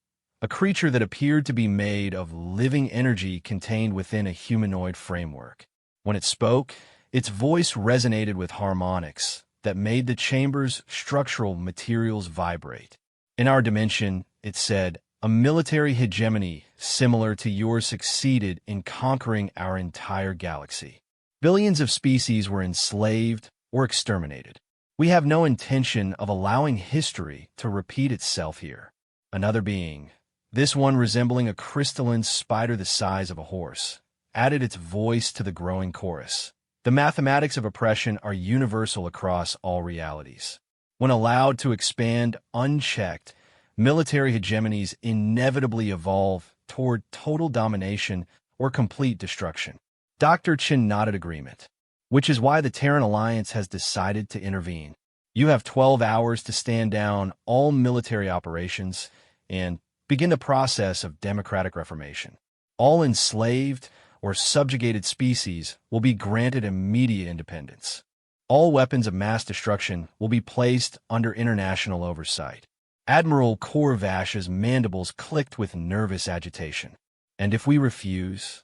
a creature that appeared to be made of living energy contained within a humanoid framework. When it spoke, its voice resonated with harmonics that made the chamber's structural materials vibrate. In our dimension, it said, a military hegemony similar to yours succeeded in conquering our entire galaxy. Billions of species were enslaved or exterminated. We have no intention of allowing history to repeat itself here. Another being, this one resembling a crystalline spider the size of a horse, added its voice to the growing chorus. The mathematics of oppression are universal across all realities. When allowed to expand unchecked, military hegemonies inevitably evolve toward total domination or complete destruction. Dr. Chin nodded agreement, which is why the Terran Alliance has decided to intervene. You have 12 hours to stand down all military operations and begin the process of democratic reformation. All enslaved or subjugated species will be granted immediate independence. All weapons of mass destruction will be placed under international oversight. Admiral Korvash's mandibles clicked with nervous agitation. And if we refuse,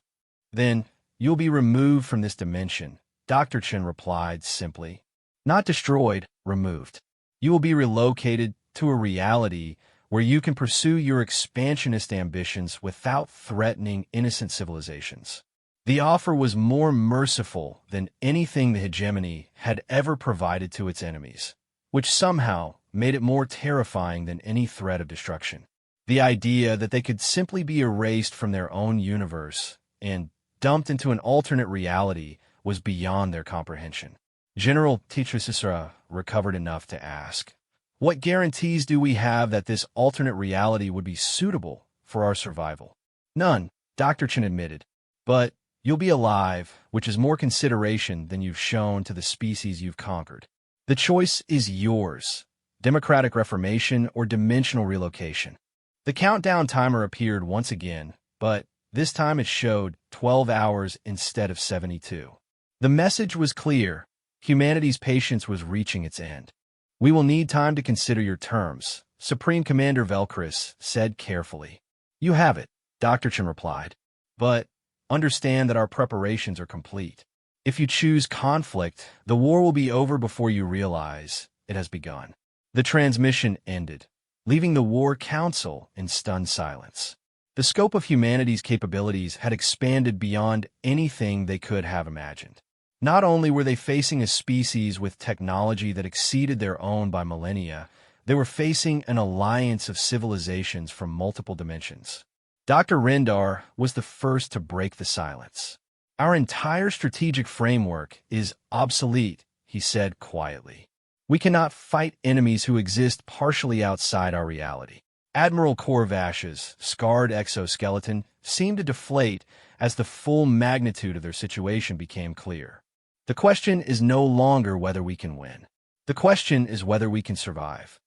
then you'll be removed from this dimension, Dr. Chen replied simply. Not destroyed, removed. You will be relocated to a reality where you can pursue your expansionist ambitions without threatening innocent civilizations. The offer was more merciful than anything the hegemony had ever provided to its enemies, which somehow made it more terrifying than any threat of destruction. The idea that they could simply be erased from their own universe and dumped into an alternate reality was beyond their comprehension. General Tikasura recovered enough to ask, what guarantees do we have that this alternate reality would be suitable for our survival? None, Dr. Chen admitted. But you'll be alive, which is more consideration than you've shown to the species you've conquered. The choice is yours. Democratic reformation or dimensional relocation. The countdown timer appeared once again, but this time it showed 12 hours instead of 72. The message was clear. Humanity's patience was reaching its end. We will need time to consider your terms, Supreme Commander Velkris said carefully. You have it, Dr. Chen replied. But understand that our preparations are complete. If you choose conflict, the war will be over before you realize it has begun. The transmission ended, leaving the War Council in stunned silence. The scope of humanity's capabilities had expanded beyond anything they could have imagined. Not only were they facing a species with technology that exceeded their own by millennia, they were facing an alliance of civilizations from multiple dimensions. Dr. Rendar was the first to break the silence. Our entire strategic framework is obsolete, he said quietly. We cannot fight enemies who exist partially outside our reality. Admiral Korvash's scarred exoskeleton seemed to deflate as the full magnitude of their situation became clear. The question is no longer whether we can win. The question is whether we can survive.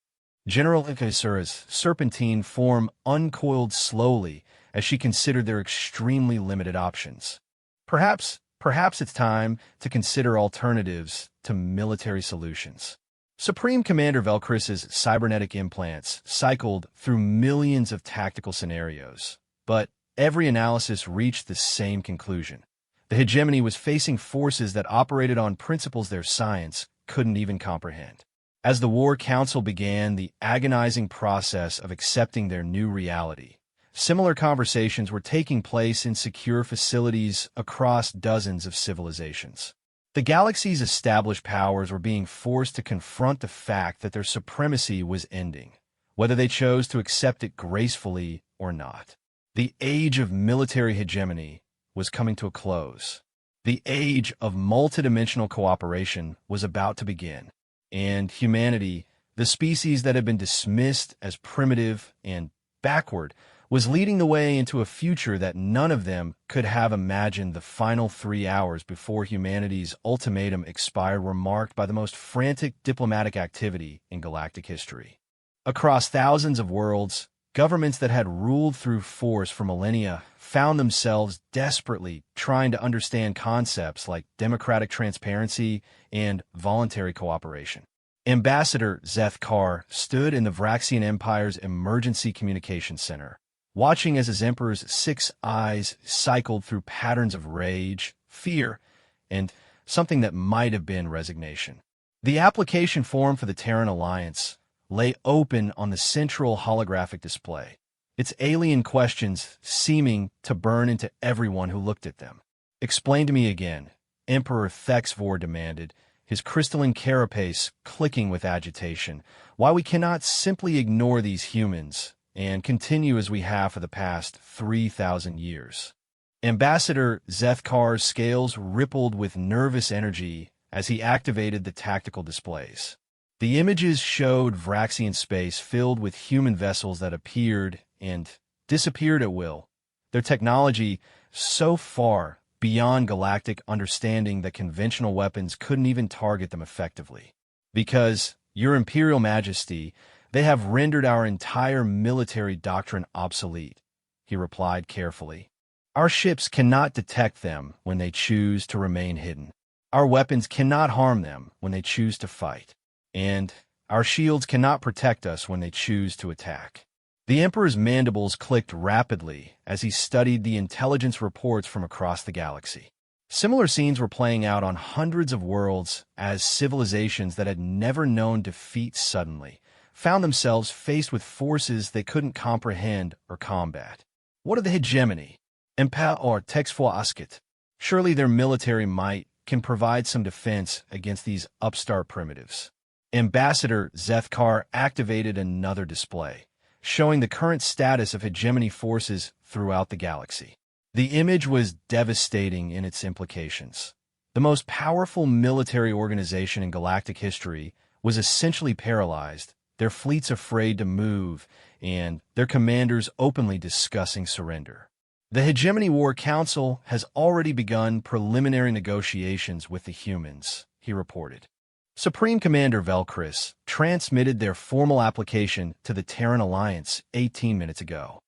General Ikaisura's serpentine form uncoiled slowly as she considered their extremely limited options. Perhaps it's time to consider alternatives to military solutions. Supreme Commander Velcris's cybernetic implants cycled through millions of tactical scenarios, but every analysis reached the same conclusion. The hegemony was facing forces that operated on principles their science couldn't even comprehend. As the War Council began the agonizing process of accepting their new reality, similar conversations were taking place in secure facilities across dozens of civilizations. The galaxy's established powers were being forced to confront the fact that their supremacy was ending, whether they chose to accept it gracefully or not. The age of military hegemony was coming to a close. The age of multidimensional cooperation was about to begin, and humanity, the species that had been dismissed as primitive and backward, was leading the way into a future that none of them could have imagined. The final 3 hours before humanity's ultimatum expired were marked by the most frantic diplomatic activity in galactic history. Across thousands of worlds, governments that had ruled through force for millennia found themselves desperately trying to understand concepts like democratic transparency and voluntary cooperation. Ambassador Zeth Kar stood in the Vraxian Empire's Emergency Communications Center, watching as his emperor's 6 eyes cycled through patterns of rage, fear, and something that might have been resignation. The application form for the Terran Alliance lay open on the central holographic display, its alien questions seeming to burn into everyone who looked at them. "Explain to me again," Emperor Thexvor demanded, his crystalline carapace clicking with agitation, "why we cannot simply ignore these humans and continue as we have for the past 3,000 years. Ambassador Zethkar's scales rippled with nervous energy as he activated the tactical displays. The images showed Vraxian space filled with human vessels that appeared and disappeared at will, their technology so far beyond galactic understanding that conventional weapons couldn't even target them effectively. "Because, Your Imperial Majesty, they have rendered our entire military doctrine obsolete," he replied carefully. "Our ships cannot detect them when they choose to remain hidden. Our weapons cannot harm them when they choose to fight. And our shields cannot protect us when they choose to attack." The Emperor's mandibles clicked rapidly as he studied the intelligence reports from across the galaxy. Similar scenes were playing out on hundreds of worlds as civilizations that had never known defeat suddenly found themselves faced with forces they couldn't comprehend or combat. What are the hegemony? Empa or Texfo Asket? Surely their military might can provide some defense against these upstart primitives. Ambassador Zethkar activated another display, showing the current status of hegemony forces throughout the galaxy. The image was devastating in its implications. The most powerful military organization in galactic history was essentially paralyzed, their fleets afraid to move, and their commanders openly discussing surrender. The Hegemony War Council has already begun preliminary negotiations with the humans, he reported. Supreme Commander Velcris transmitted their formal application to the Terran Alliance 18 minutes ago.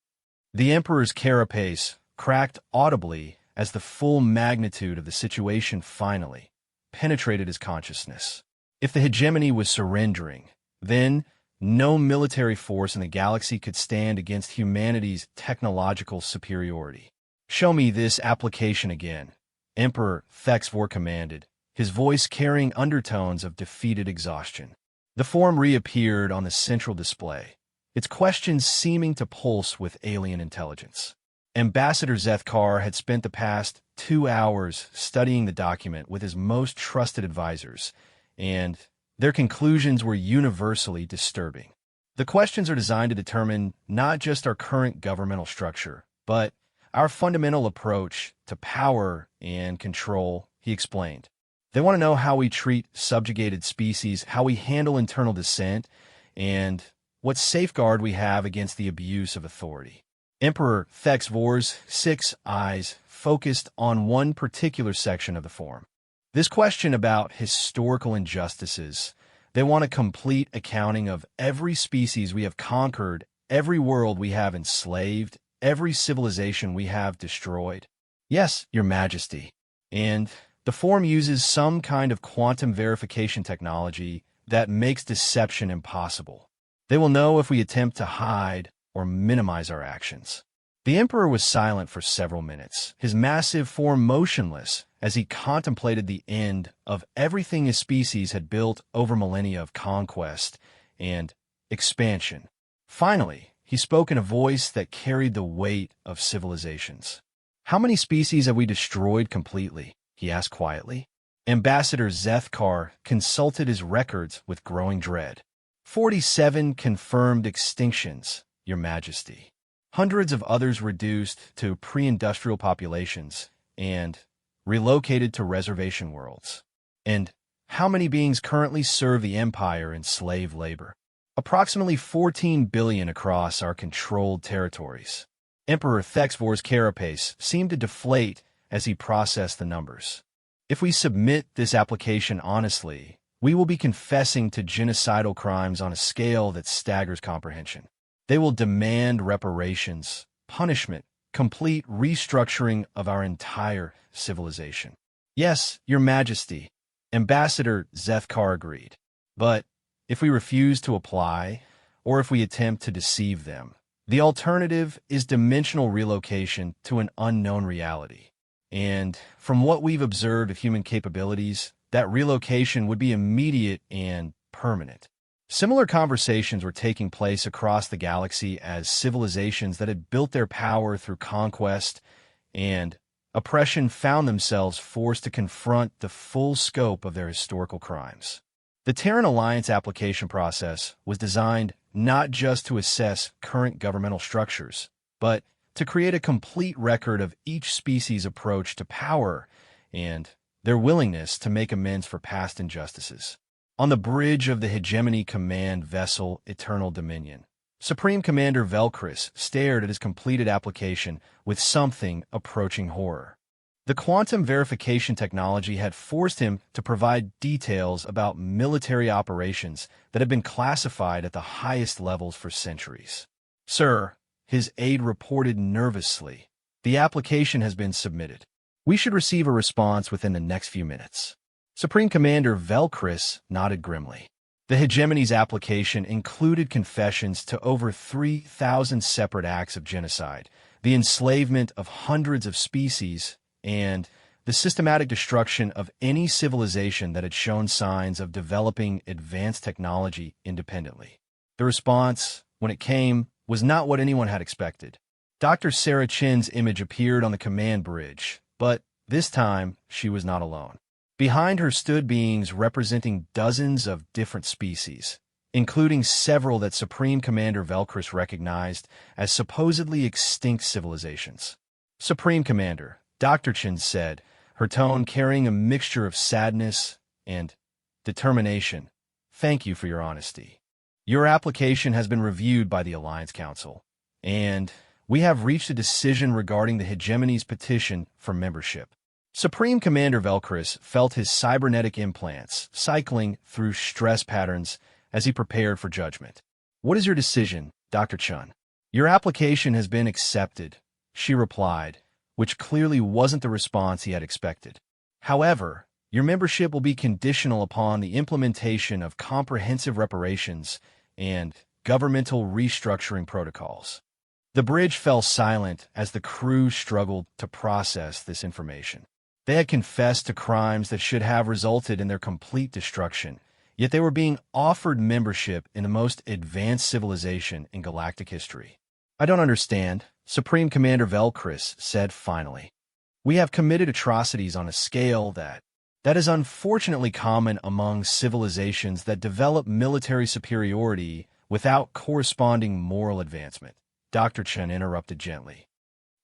The Emperor's carapace cracked audibly as the full magnitude of the situation finally penetrated his consciousness. If the hegemony was surrendering, then no military force in the galaxy could stand against humanity's technological superiority. "Show me this application again," Emperor Thexvor commanded, his voice carrying undertones of defeated exhaustion. The form reappeared on the central display, its questions seeming to pulse with alien intelligence. Ambassador Zethkar had spent the past 2 hours studying the document with his most trusted advisors, and their conclusions were universally disturbing. The questions are designed to determine not just our current governmental structure, but our fundamental approach to power and control, he explained. They want to know how we treat subjugated species, how we handle internal dissent, and what safeguard we have against the abuse of authority. Emperor Thexvor's 6 eyes focused on one particular section of the form. This question about historical injustices, They want a complete accounting of every species we have conquered, every world we have enslaved, every civilization we have destroyed. Yes, Your Majesty. And the form uses some kind of quantum verification technology that makes deception impossible. They will know if we attempt to hide or minimize our actions. The Emperor was silent for several minutes, his massive form motionless as he contemplated the end of everything his species had built over millennia of conquest and expansion. Finally, he spoke in a voice that carried the weight of civilizations. "How many species have we destroyed completely?" he asked quietly. Ambassador Zethkar consulted his records with growing dread. 47 confirmed extinctions, Your Majesty. Hundreds of others reduced to pre-industrial populations and relocated to reservation worlds. And how many beings currently serve the Empire in slave labor? Approximately 14 billion across our controlled territories. Emperor Thexvor's carapace seemed to deflate as he processed the numbers. If we submit this application honestly, we will be confessing to genocidal crimes on a scale that staggers comprehension. They will demand reparations, punishment, complete restructuring of our entire civilization. Yes, Your Majesty, Ambassador Zethkar agreed. But if we refuse to apply, or if we attempt to deceive them, the alternative is dimensional relocation to an unknown reality. And from what we've observed of human capabilities, that relocation would be immediate and permanent. Similar conversations were taking place across the galaxy as civilizations that had built their power through conquest and oppression found themselves forced to confront the full scope of their historical crimes. The Terran Alliance application process was designed not just to assess current governmental structures, but to create a complete record of each species' approach to power and their willingness to make amends for past injustices. On the bridge of the Hegemony Command Vessel Eternal Dominion, Supreme Commander Velcris stared at his completed application with something approaching horror. The quantum verification technology had forced him to provide details about military operations that had been classified at the highest levels for centuries. "Sir," his aide reported nervously, "the application has been submitted. We should receive a response within the next few minutes." Supreme Commander Velcris nodded grimly. The Hegemony's application included confessions to over 3,000 separate acts of genocide, the enslavement of hundreds of species, and the systematic destruction of any civilization that had shown signs of developing advanced technology independently. The response, when it came, was not what anyone had expected. Dr. Sarah Chin's image appeared on the command bridge, but this time she was not alone. Behind her stood beings representing dozens of different species, including several that Supreme Commander Velcris recognized as supposedly extinct civilizations. "Supreme Commander," Dr. Chin said, her tone carrying a mixture of sadness and determination, "thank you for your honesty. Your application has been reviewed by the Alliance Council, and we have reached a decision regarding the Hegemony's petition for membership." Supreme Commander Velcris felt his cybernetic implants cycling through stress patterns as he prepared for judgment. "What is your decision, Dr. Chun?" "Your application has been accepted," she replied, which clearly wasn't the response he had expected. "However, your membership will be conditional upon the implementation of comprehensive reparations and governmental restructuring protocols." The bridge fell silent as the crew struggled to process this information. They had confessed to crimes that should have resulted in their complete destruction, yet they were being offered membership in the most advanced civilization in galactic history. "I don't understand," Supreme Commander Velcris said finally. "We have committed atrocities on a scale that is unfortunately common among civilizations that develop military superiority without corresponding moral advancement," Dr. Chen interrupted gently.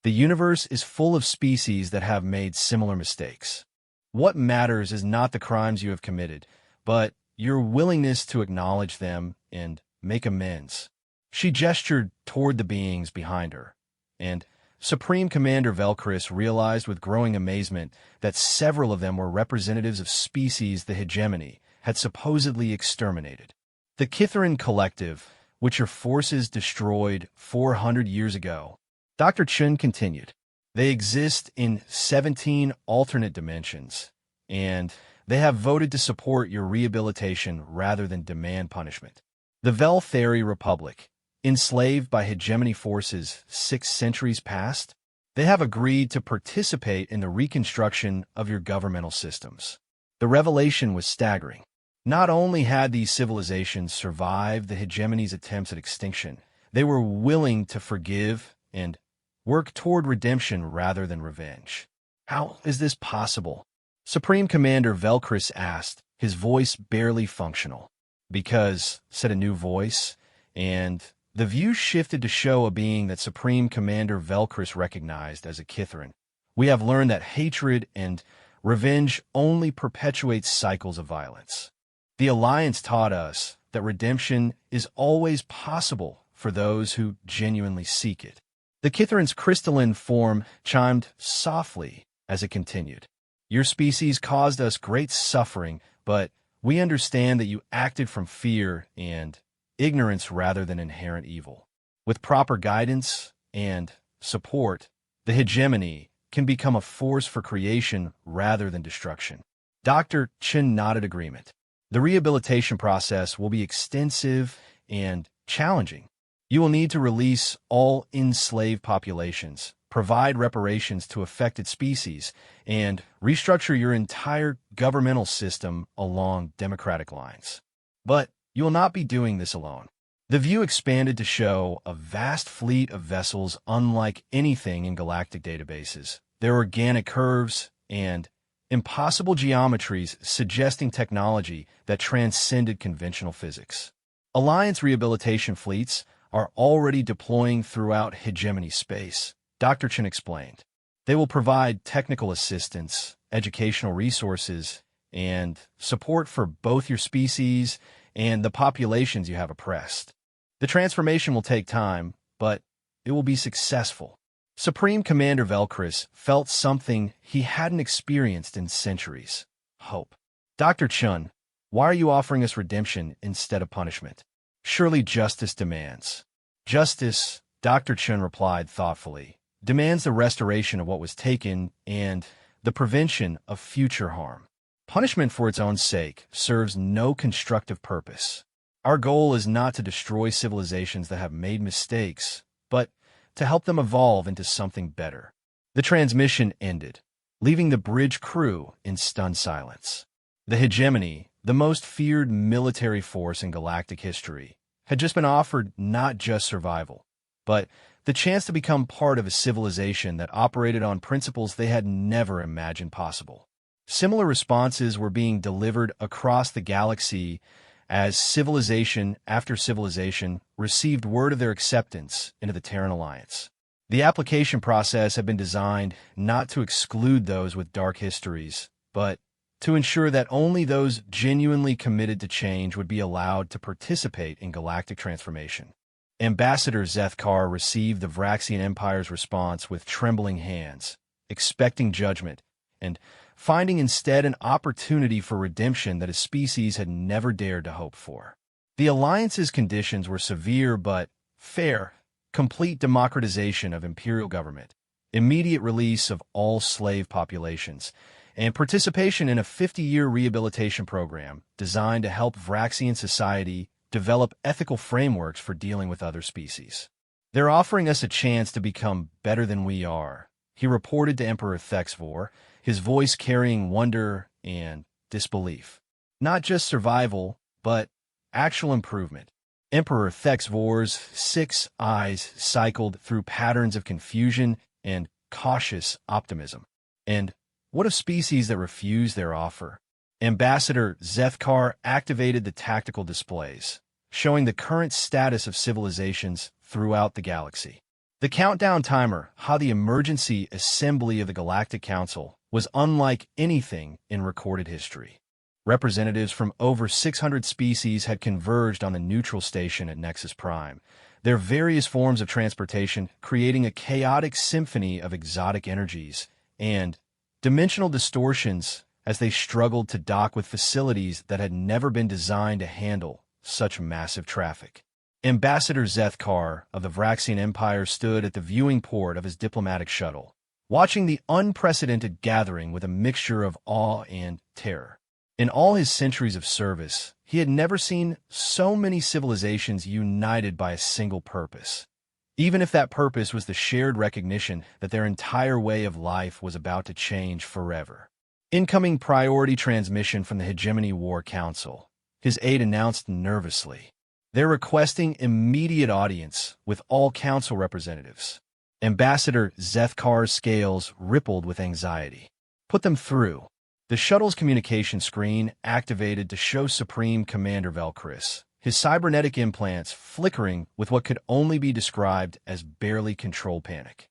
"The universe is full of species that have made similar mistakes. What matters is not the crimes you have committed, but your willingness to acknowledge them and make amends." She gestured toward the beings behind her, and Supreme Commander Velcris realized with growing amazement that several of them were representatives of species the Hegemony had supposedly exterminated. The Kithaeron Collective, which your forces destroyed 400 years ago, Dr. Chun continued. They exist in 17 alternate dimensions, and they have voted to support your rehabilitation rather than demand punishment. The Veltheri Republic, enslaved by hegemony forces 6 centuries past, they have agreed to participate in the reconstruction of your governmental systems. The revelation was staggering. Not only had these civilizations survived the hegemony's attempts at extinction, they were willing to forgive and work toward redemption rather than revenge. How is this possible? Supreme Commander Velcris asked, his voice barely functional. Because, said a new voice, and the view shifted to show a being that Supreme Commander Velcris recognized as a Kithaeron. We have learned that hatred and revenge only perpetuates cycles of violence. The Alliance taught us that redemption is always possible for those who genuinely seek it. The Kithaeron's crystalline form chimed softly as it continued. Your species caused us great suffering, but we understand that you acted from fear and ignorance rather than inherent evil. With proper guidance and support, the hegemony can become a force for creation rather than destruction. Dr. Chin nodded agreement. The rehabilitation process will be extensive and challenging. You will need to release all enslaved populations, provide reparations to affected species, and restructure your entire governmental system along democratic lines. But you will not be doing this alone. The view expanded to show a vast fleet of vessels unlike anything in galactic databases. Their organic curves and impossible geometries suggesting technology that transcended conventional physics. Alliance rehabilitation fleets are already deploying throughout hegemony space, Dr. Chen explained. They will provide technical assistance, educational resources, and support for both your species and the populations you have oppressed. The transformation will take time, but it will be successful. Supreme Commander Velcris felt something he hadn't experienced in centuries: hope. Dr. Chun, why are you offering us redemption instead of punishment? Surely justice demands. Justice, Dr. Chun replied thoughtfully, demands the restoration of what was taken and the prevention of future harm. Punishment for its own sake serves no constructive purpose. Our goal is not to destroy civilizations that have made mistakes, but to help them evolve into something better. The transmission ended, leaving the bridge crew in stunned silence. The hegemony, the most feared military force in galactic history, had just been offered not just survival, but the chance to become part of a civilization that operated on principles they had never imagined possible. Similar responses were being delivered across the galaxy as civilization after civilization received word of their acceptance into the Terran Alliance. The application process had been designed not to exclude those with dark histories, but to ensure that only those genuinely committed to change would be allowed to participate in galactic transformation. Ambassador Zethkar received the Vraxian Empire's response with trembling hands, expecting judgment, and finding instead an opportunity for redemption that his species had never dared to hope for. The Alliance's conditions were severe but fair: complete democratization of imperial government, immediate release of all slave populations, and participation in a 50-year rehabilitation program designed to help Vraxian society develop ethical frameworks for dealing with other species. They're offering us a chance to become better than we are, he reported to Emperor Thexvor, his voice carrying wonder and disbelief. Not just survival, but actual improvement. Emperor Thexvor's 6 eyes cycled through patterns of confusion and cautious optimism. And what of species that refuse their offer? Ambassador Zethkar activated the tactical displays, showing the current status of civilizations throughout the galaxy. The countdown timer, how the emergency assembly of the Galactic Council, was unlike anything in recorded history. Representatives from over 600 species had converged on the neutral station at Nexus Prime, their various forms of transportation creating a chaotic symphony of exotic energies and dimensional distortions as they struggled to dock with facilities that had never been designed to handle such massive traffic. Ambassador Zethkar of the Vraxian Empire stood at the viewing port of his diplomatic shuttle, watching the unprecedented gathering with a mixture of awe and terror. In all his centuries of service, he had never seen so many civilizations united by a single purpose, even if that purpose was the shared recognition that their entire way of life was about to change forever. Incoming priority transmission from the HFY War Council, his aide announced nervously. They're requesting immediate audience with all council representatives. Ambassador Zethkar's scales rippled with anxiety. Put them through. The shuttle's communication screen activated to show Supreme Commander Velchris, his cybernetic implants flickering with what could only be described as barely controlled panic.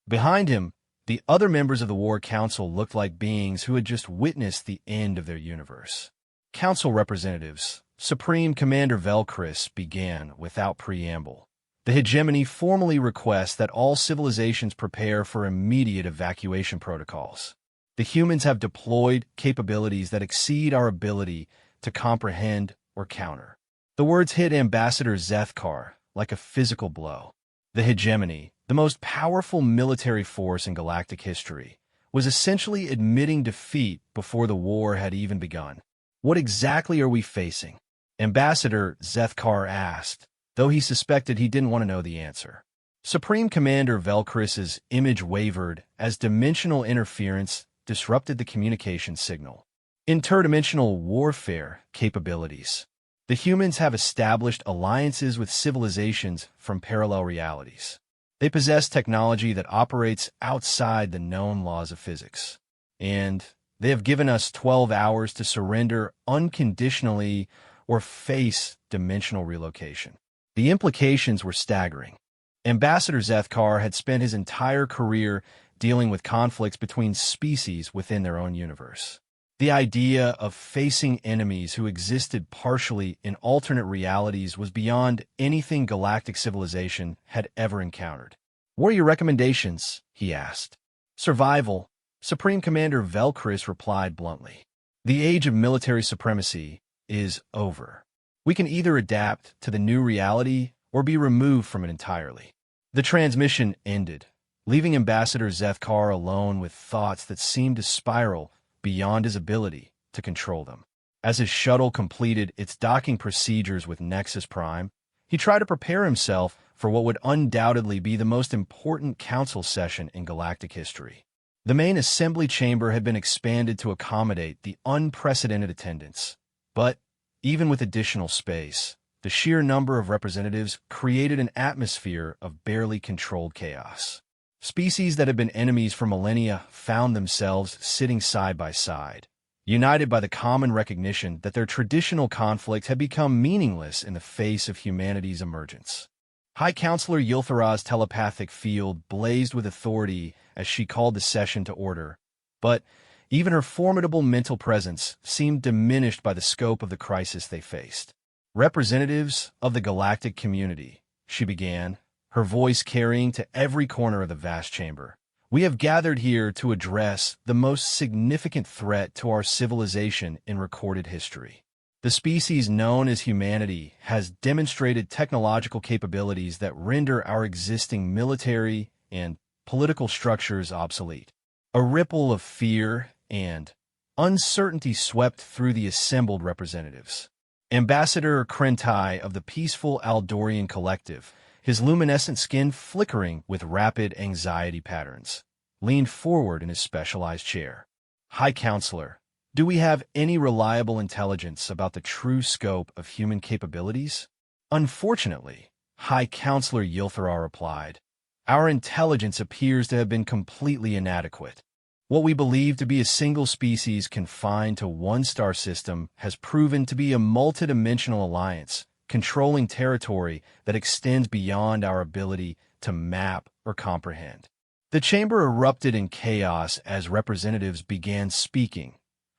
Behind him, the other members of the War Council looked like beings who had just witnessed the end of their universe. Council representatives, Supreme Commander Velchris began without preamble. The hegemony formally requests that all civilizations prepare for immediate evacuation protocols. The humans have deployed capabilities that exceed our ability to comprehend or counter. The words hit Ambassador Zethkar like a physical blow. The hegemony, the most powerful military force in galactic history, was essentially admitting defeat before the war had even begun. What exactly are we facing? Ambassador Zethkar asked, though he suspected he didn't want to know the answer. Supreme Commander Velchris's image wavered as dimensional interference disrupted the communication signal. Interdimensional warfare capabilities. The humans have established alliances with civilizations from parallel realities. They possess technology that operates outside the known laws of physics. And they have given us 12 hours to surrender unconditionally or face dimensional relocation. The implications were staggering. Ambassador Zethkar had spent his entire career dealing with conflicts between species within their own universe. The idea of facing enemies who existed partially in alternate realities was beyond anything galactic civilization had ever encountered. "What are your recommendations?" he asked. "Survival," Supreme Commander Velchris replied bluntly. "The age of military supremacy is over. We can either adapt to the new reality or be removed from it entirely." The transmission ended, leaving Ambassador Zethkar alone with thoughts that seemed to spiral beyond his ability to control them. As his shuttle completed its docking procedures with Nexus Prime, he tried to prepare himself for what would undoubtedly be the most important council session in galactic history. The main assembly chamber had been expanded to accommodate the unprecedented attendance. But even with additional space, the sheer number of representatives created an atmosphere of barely controlled chaos. Species that had been enemies for millennia found themselves sitting side by side, united by the common recognition that their traditional conflict had become meaningless in the face of humanity's emergence. High Counselor Yilthara's telepathic field blazed with authority as she called the session to order, but even her formidable mental presence seemed diminished by the scope of the crisis they faced. "Representatives of the galactic community," she began, her voice carrying to every corner of the vast chamber. "We have gathered here to address the most significant threat to our civilization in recorded history. The species known as humanity has demonstrated technological capabilities that render our existing military and political structures obsolete." A ripple of fear and uncertainty swept through the assembled representatives. Ambassador Krentai of the peaceful Aldorian Collective, his luminescent skin flickering with rapid anxiety patterns, leaned forward in his specialized chair. "High Counselor, do we have any reliable intelligence about the true scope of human capabilities?" "Unfortunately," High Counselor Yilthara replied, "our intelligence appears to have been completely inadequate. What we believe to be a single species confined to one star system has proven to be a multidimensional alliance, controlling territory that extends beyond our ability to map or comprehend." The chamber erupted in chaos as representatives began speaking,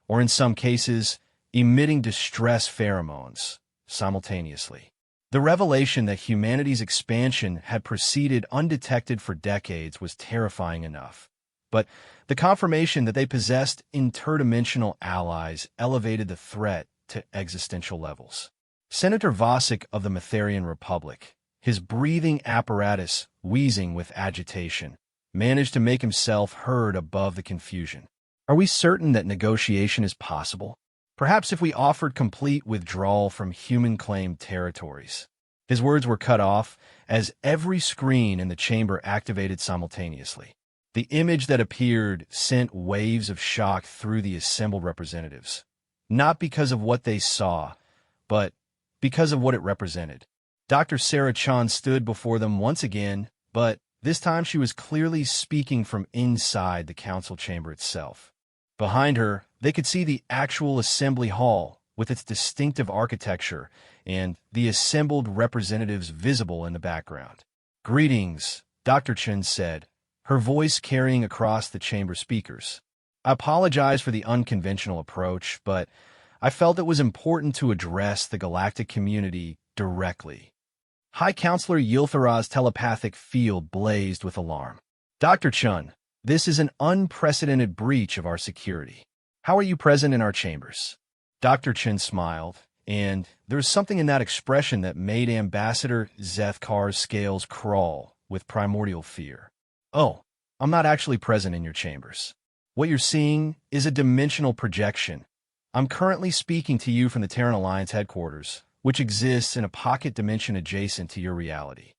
or in some cases, emitting distress pheromones simultaneously. The revelation that humanity's expansion had proceeded undetected for decades was terrifying enough. but the confirmation that they possessed interdimensional allies elevated the threat to existential levels. Senator Vosik of the Matherian Republic, his breathing apparatus wheezing with agitation, managed to make himself heard above the confusion. Are we certain that negotiation is possible? Perhaps if we offered complete withdrawal from human-claimed territories. His words were cut off as every screen in the chamber activated simultaneously. The image that appeared sent waves of shock through the assembled representatives, not because of what they saw, but because of what it represented. Dr. Sarah Chan stood before them once again, but this time she was clearly speaking from inside the council chamber itself. Behind her, they could see the actual assembly hall with its distinctive architecture and the assembled representatives visible in the background. "Greetings," Dr. Chen said, her voice carrying across the chamber speakers. "I apologize for the unconventional approach, but I felt it was important to address the galactic community directly." High Counselor Yilthara's telepathic field blazed with alarm. "Dr. Chun, this is an unprecedented breach of our security. How are you present in our chambers?" Dr. Chen smiled, and there was something in that expression that made Ambassador Zethkar's scales crawl with primordial fear. "Oh, I'm not actually present in your chambers. What you're seeing is a dimensional projection. I'm currently speaking to you from the Terran Alliance headquarters, which exists in a pocket dimension adjacent to your reality."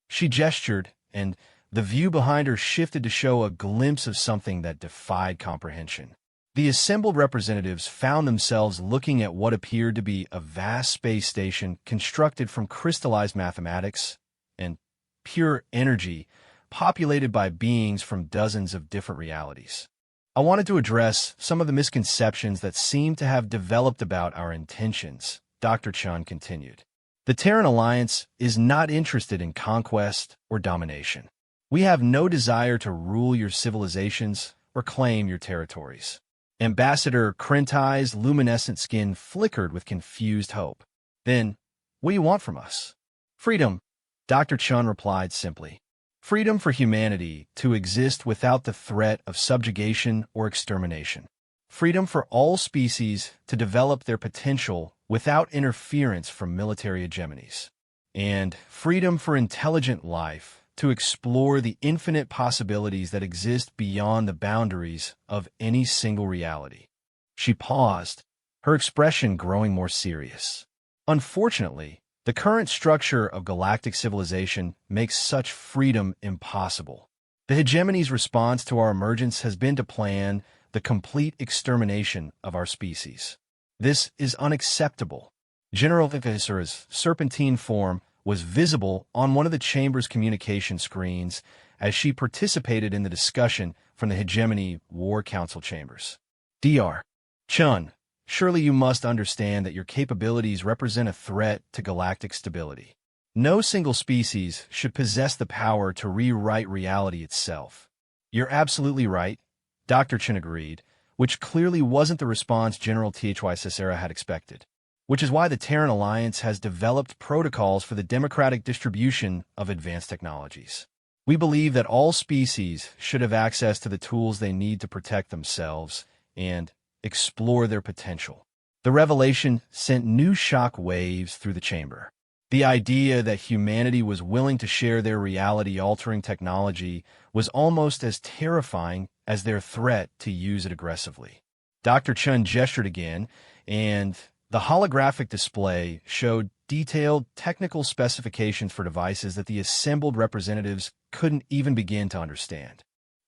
She gestured, and the view behind her shifted to show a glimpse of something that defied comprehension. The assembled representatives found themselves looking at what appeared to be a vast space station constructed from crystallized mathematics and pure energy, populated by beings from dozens of different realities. "I wanted to address some of the misconceptions that seem to have developed about our intentions," Dr. Chan continued. "The Terran Alliance is not interested in conquest or domination. We have no desire to rule your civilizations or claim your territories." Ambassador Krentai's luminescent skin flickered with confused hope. "Then, what do you want from us?" "Freedom," Dr. Chun replied simply. "Freedom for humanity to exist without the threat of subjugation or extermination. Freedom for all species to develop their potential without interference from military hegemonies. And freedom for intelligent life to explore the infinite possibilities that exist beyond the boundaries of any single reality." She paused, her expression growing more serious. "Unfortunately, the current structure of galactic civilization makes such freedom impossible. The hegemony's response to our emergence has been to plan the complete extermination of our species. This is unacceptable." General Vikasura's serpentine form was visible on one of the chamber's communication screens as she participated in the discussion from the Hegemony War Council chambers. "Dr. Chun, surely you must understand that your capabilities represent a threat to galactic stability. No single species should possess the power to rewrite reality itself." "You're absolutely right," Dr. Chen agreed, which clearly wasn't the response General THY Cicera had expected. "Which is why the Terran Alliance has developed protocols for the democratic distribution of advanced technologies. We believe that all species should have access to the tools they need to protect themselves and explore their potential." The revelation sent new shock waves through the chamber. The idea that humanity was willing to share their reality-altering technology was almost as terrifying as their threat to use it aggressively. Dr. Chun gestured again, and the holographic display showed detailed technical specifications for devices that the assembled representatives couldn't even begin to understand.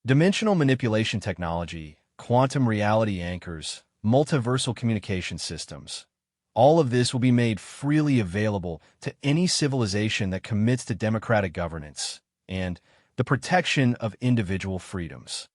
Dimensional manipulation technology, quantum reality anchors, multiversal communication systems. All of this will be made freely available to any civilization that commits to democratic governance and the protection of individual freedoms.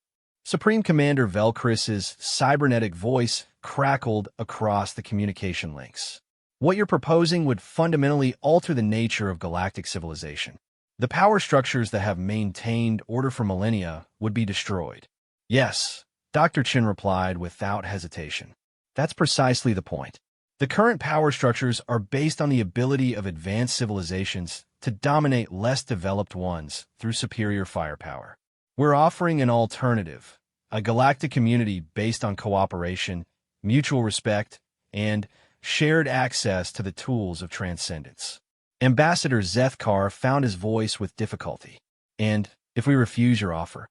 Supreme Commander Velcris's cybernetic voice crackled across the communication links. "What you're proposing would fundamentally alter the nature of galactic civilization. The power structures that have maintained order for millennia would be destroyed." "Yes," Dr. Chin replied without hesitation. "That's precisely the point. The current power structures are based on the ability of advanced civilizations to dominate less developed ones through superior firepower. We're offering an alternative, a galactic community based on cooperation, mutual respect, and shared access to the tools of transcendence. Ambassador Zethkar found his voice with difficulty. And if we refuse your offer?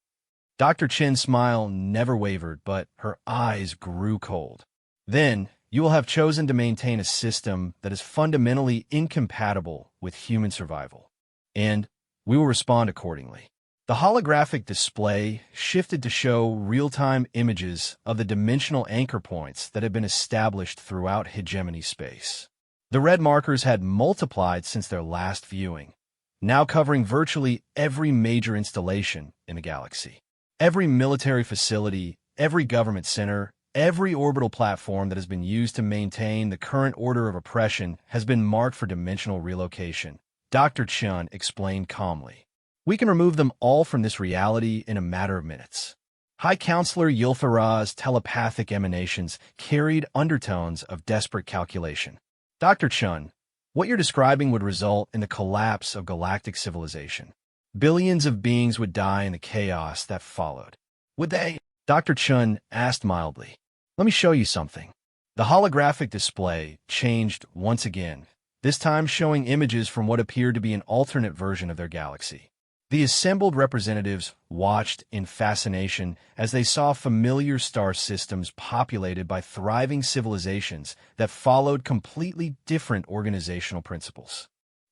Dr. Chin's smile never wavered, but her eyes grew cold. Then, you will have chosen to maintain a system that is fundamentally incompatible with human survival. And we will respond accordingly. The holographic display shifted to show real-time images of the dimensional anchor points that had been established throughout hegemony space. The red markers had multiplied since their last viewing, now covering virtually every major installation in the galaxy. Every military facility, every government center, every orbital platform that has been used to maintain the current order of oppression has been marked for dimensional relocation, Dr. Chun explained calmly. We can remove them all from this reality in a matter of minutes. High Counselor Yultharaz's telepathic emanations carried undertones of desperate calculation. Dr. Chun, what you're describing would result in the collapse of galactic civilization. Billions of beings would die in the chaos that followed. Would they? Dr. Chun asked mildly. Let me show you something. The holographic display changed once again, this time showing images from what appeared to be an alternate version of their galaxy. The assembled representatives watched in fascination as they saw familiar star systems populated by thriving civilizations that followed completely different organizational principles.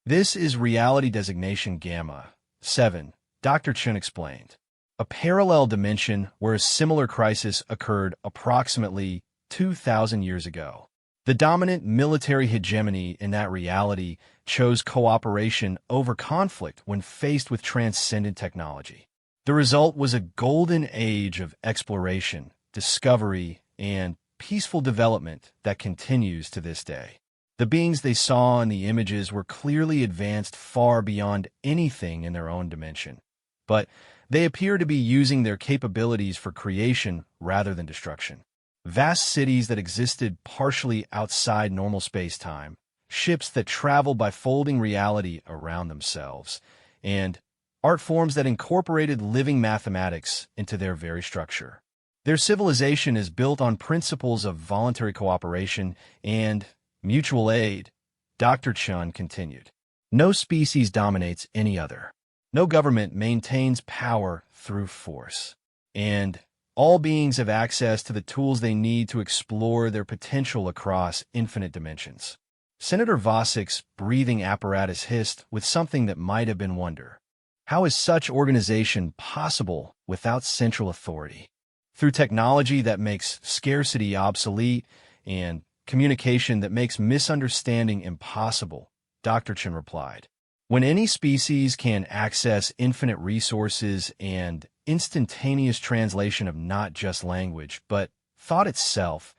This is Reality Designation Gamma 7, Dr. Chun explained. A parallel dimension where a similar crisis occurred approximately 2,000 years ago. The dominant military hegemony in that reality chose cooperation over conflict when faced with transcendent technology. The result was a golden age of exploration, discovery, and peaceful development that continues to this day. The beings they saw in the images were clearly advanced far beyond anything in their own dimension, but they appear to be using their capabilities for creation rather than destruction. Vast cities that existed partially outside normal space-time, ships that travel by folding reality around themselves, and art forms that incorporated living mathematics into their very structure. Their civilization is built on principles of voluntary cooperation and mutual aid, Dr. Chun continued. No species dominates any other. No government maintains power through force. And all beings have access to the tools they need to explore their potential across infinite dimensions. Senator Vossick's breathing apparatus hissed with something that might have been wonder. How is such organization possible without central authority? Through technology that makes scarcity obsolete and communication that makes misunderstanding impossible, Dr. Chen replied. When any species can access infinite resources and instantaneous translation of not just language, but thought itself,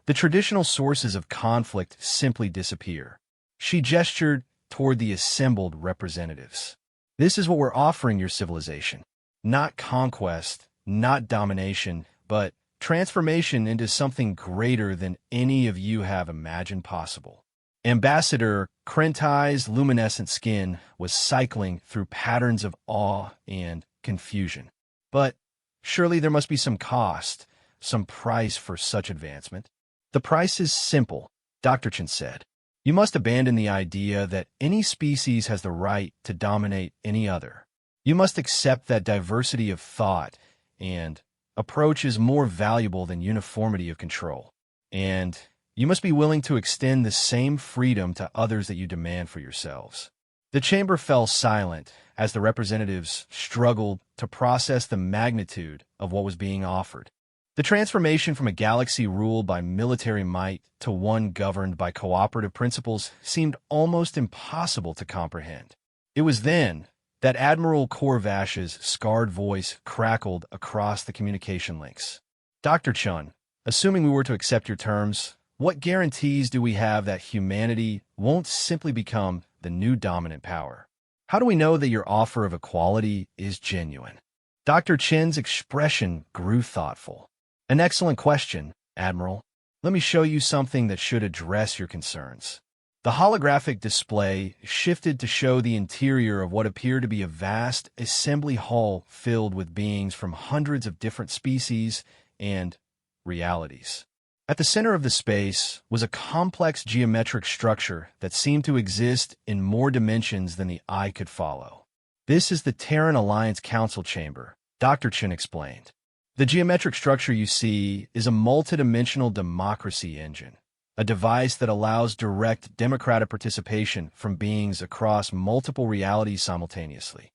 the traditional sources of conflict simply disappear. She gestured toward the assembled representatives. This is what we're offering your civilization. Not conquest, not domination, but transformation into something greater than any of you have imagined possible. Ambassador Krentai's luminescent skin was cycling through patterns of awe and confusion. But surely there must be some cost, some price for such advancement. The price is simple, Dr. Chen said. You must abandon the idea that any species has the right to dominate any other. You must accept that diversity of thought and approach is more valuable than uniformity of control. And you must be willing to extend the same freedom to others that you demand for yourselves. The chamber fell silent as the representatives struggled to process the magnitude of what was being offered. The transformation from a galaxy ruled by military might to one governed by cooperative principles seemed almost impossible to comprehend. It was then that Admiral Korvash's scarred voice crackled across the communication links. Dr. Chun, assuming we were to accept your terms, what guarantees do we have that humanity won't simply become the new dominant power? How do we know that your offer of equality is genuine? Dr. Chen's expression grew thoughtful. An excellent question, Admiral. Let me show you something that should address your concerns. The holographic display shifted to show the interior of what appeared to be a vast assembly hall filled with beings from hundreds of different species and realities. At the center of the space was a complex geometric structure that seemed to exist in more dimensions than the eye could follow. This is the Terran Alliance Council Chamber, Dr. Chen explained. The geometric structure you see is a multidimensional democracy engine, a device that allows direct democratic participation from beings across multiple realities simultaneously.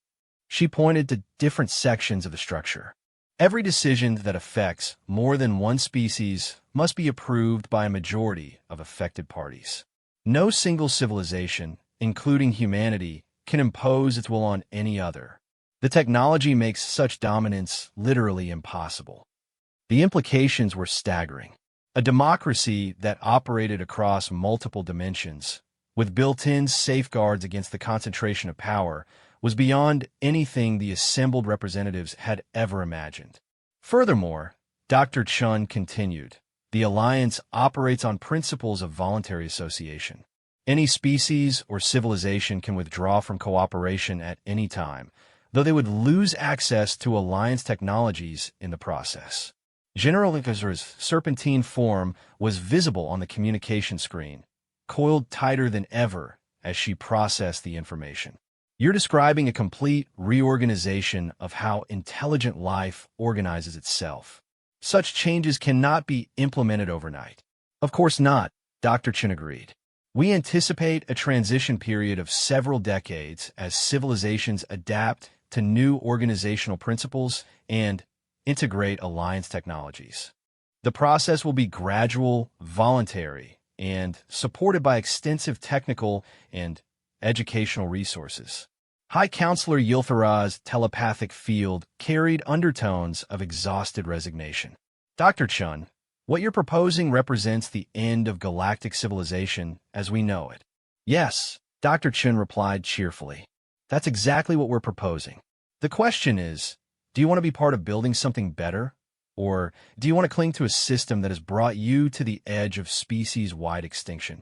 She pointed to different sections of the structure. Every decision that affects more than one species must be approved by a majority of affected parties. No single civilization, including humanity, can impose its will on any other. The technology makes such dominance literally impossible. The implications were staggering. A democracy that operated across multiple dimensions, with built-in safeguards against the concentration of power, was beyond anything the assembled representatives had ever imagined. Furthermore, Dr. Chun continued, the Alliance operates on principles of voluntary association. Any species or civilization can withdraw from cooperation at any time, though they would lose access to Alliance technologies in the process. General Linkazer's serpentine form was visible on the communication screen, coiled tighter than ever as she processed the information. You're describing a complete reorganization of how intelligent life organizes itself. Such changes cannot be implemented overnight. Of course not, Dr. Chen agreed. We anticipate a transition period of several decades as civilizations adapt to new organizational principles and integrate Alliance technologies. The process will be gradual, voluntary, and supported by extensive technical and educational resources. High Counselor Yiltharaz's telepathic field carried undertones of exhausted resignation. Dr. Chun, what you're proposing represents the end of galactic civilization as we know it. Yes, Dr. Chun replied cheerfully. That's exactly what we're proposing. The question is, do you want to be part of building something better? Or do you want to cling to a system that has brought you to the edge of species-wide extinction?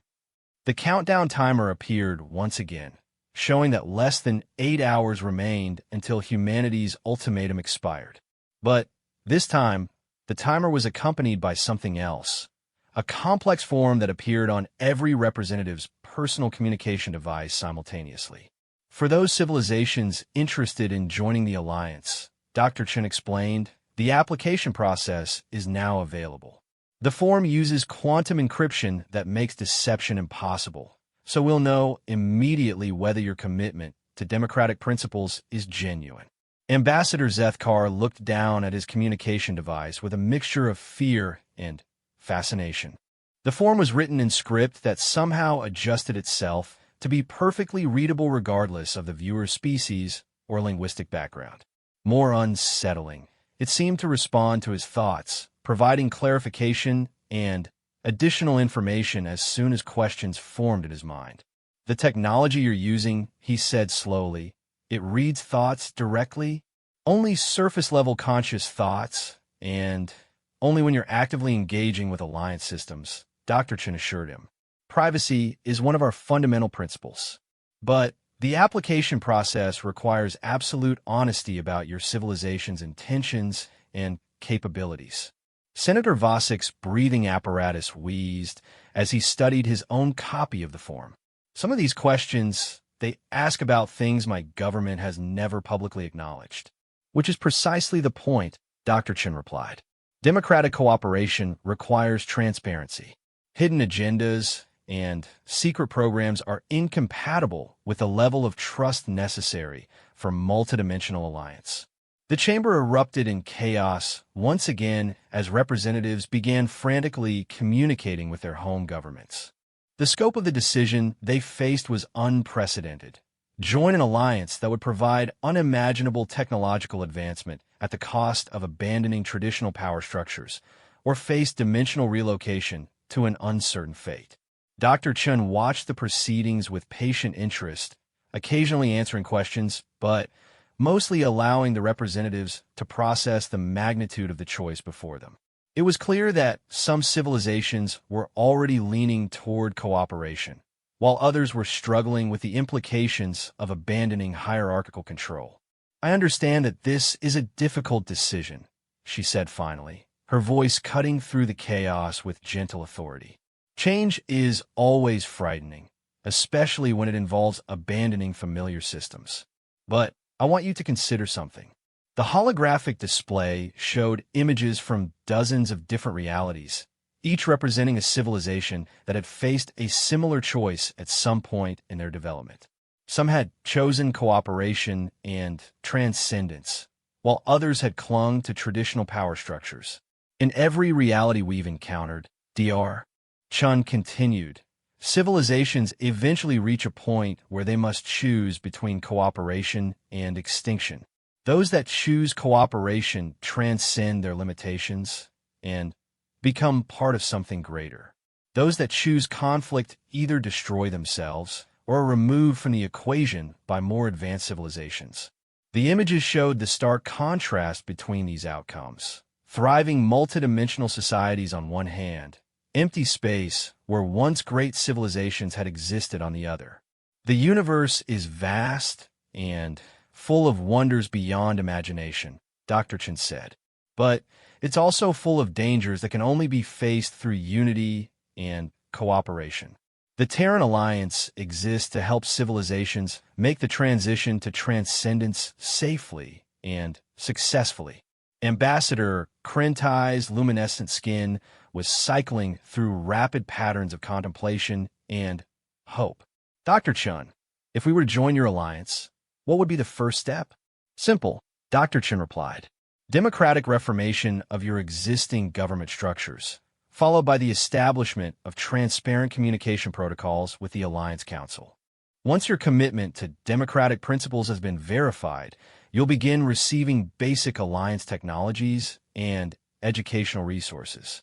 The countdown timer appeared once again, showing that less than 8 hours remained until humanity's ultimatum expired. But this time, the timer was accompanied by something else, a complex form that appeared on every representative's personal communication device simultaneously. For those civilizations interested in joining the Alliance, Dr. Chen explained, the application process is now available. The form uses quantum encryption that makes deception impossible, so we'll know immediately whether your commitment to democratic principles is genuine. Ambassador Zethkar looked down at his communication device with a mixture of fear and fascination. The form was written in script that somehow adjusted itself to be perfectly readable regardless of the viewer's species or linguistic background. More unsettling, it seemed to respond to his thoughts, providing clarification and additional information as soon as questions formed in his mind. The technology you're using, he said slowly, it reads thoughts directly, only surface-level conscious thoughts, and only when you're actively engaging with Alliance systems, Dr. Chen assured him. Privacy is one of our fundamental principles, but the application process requires absolute honesty about your civilization's intentions and capabilities. Senator Vossick's breathing apparatus wheezed as he studied his own copy of the form. Some of these questions, they ask about things my government has never publicly acknowledged. Which is precisely the point, Dr. Chen replied. Democratic cooperation requires transparency. Hidden agendas and secret programs are incompatible with the level of trust necessary for multidimensional alliance. The chamber erupted in chaos once again as representatives began frantically communicating with their home governments. The scope of the decision they faced was unprecedented. Join an alliance that would provide unimaginable technological advancement at the cost of abandoning traditional power structures, or face dimensional relocation to an uncertain fate. Dr. Chun watched the proceedings with patient interest, occasionally answering questions, but mostly allowing the representatives to process the magnitude of the choice before them. It was clear that some civilizations were already leaning toward cooperation, while others were struggling with the implications of abandoning hierarchical control. "I understand that this is a difficult decision," she said finally, her voice cutting through the chaos with gentle authority. "Change is always frightening, especially when it involves abandoning familiar systems. But I want you to consider something." The holographic display showed images from dozens of different realities, each representing a civilization that had faced a similar choice at some point in their development. Some had chosen cooperation and transcendence, while others had clung to traditional power structures. "In every reality we've encountered," Dr. Chun continued, "civilizations eventually reach a point where they must choose between cooperation and extinction. Those that choose cooperation transcend their limitations and become part of something greater. Those that choose conflict either destroy themselves or are removed from the equation by more advanced civilizations." The images showed the stark contrast between these outcomes. Thriving multidimensional societies on one hand, empty space where once great civilizations had existed on the other. "The universe is vast and full of wonders beyond imagination," Dr. Chen said. "But it's also full of dangers that can only be faced through unity and cooperation. The Terran Alliance exists to help civilizations make the transition to transcendence safely and successfully." Ambassador Krentai's luminescent skin was cycling through rapid patterns of contemplation and hope. "Dr. Chun, if we were to join your alliance, what would be the first step?" "Simple," Dr. Chun replied. "Democratic reformation of your existing government structures, followed by the establishment of transparent communication protocols with the Alliance Council. Once your commitment to democratic principles has been verified, you'll begin receiving basic Alliance technologies and educational resources."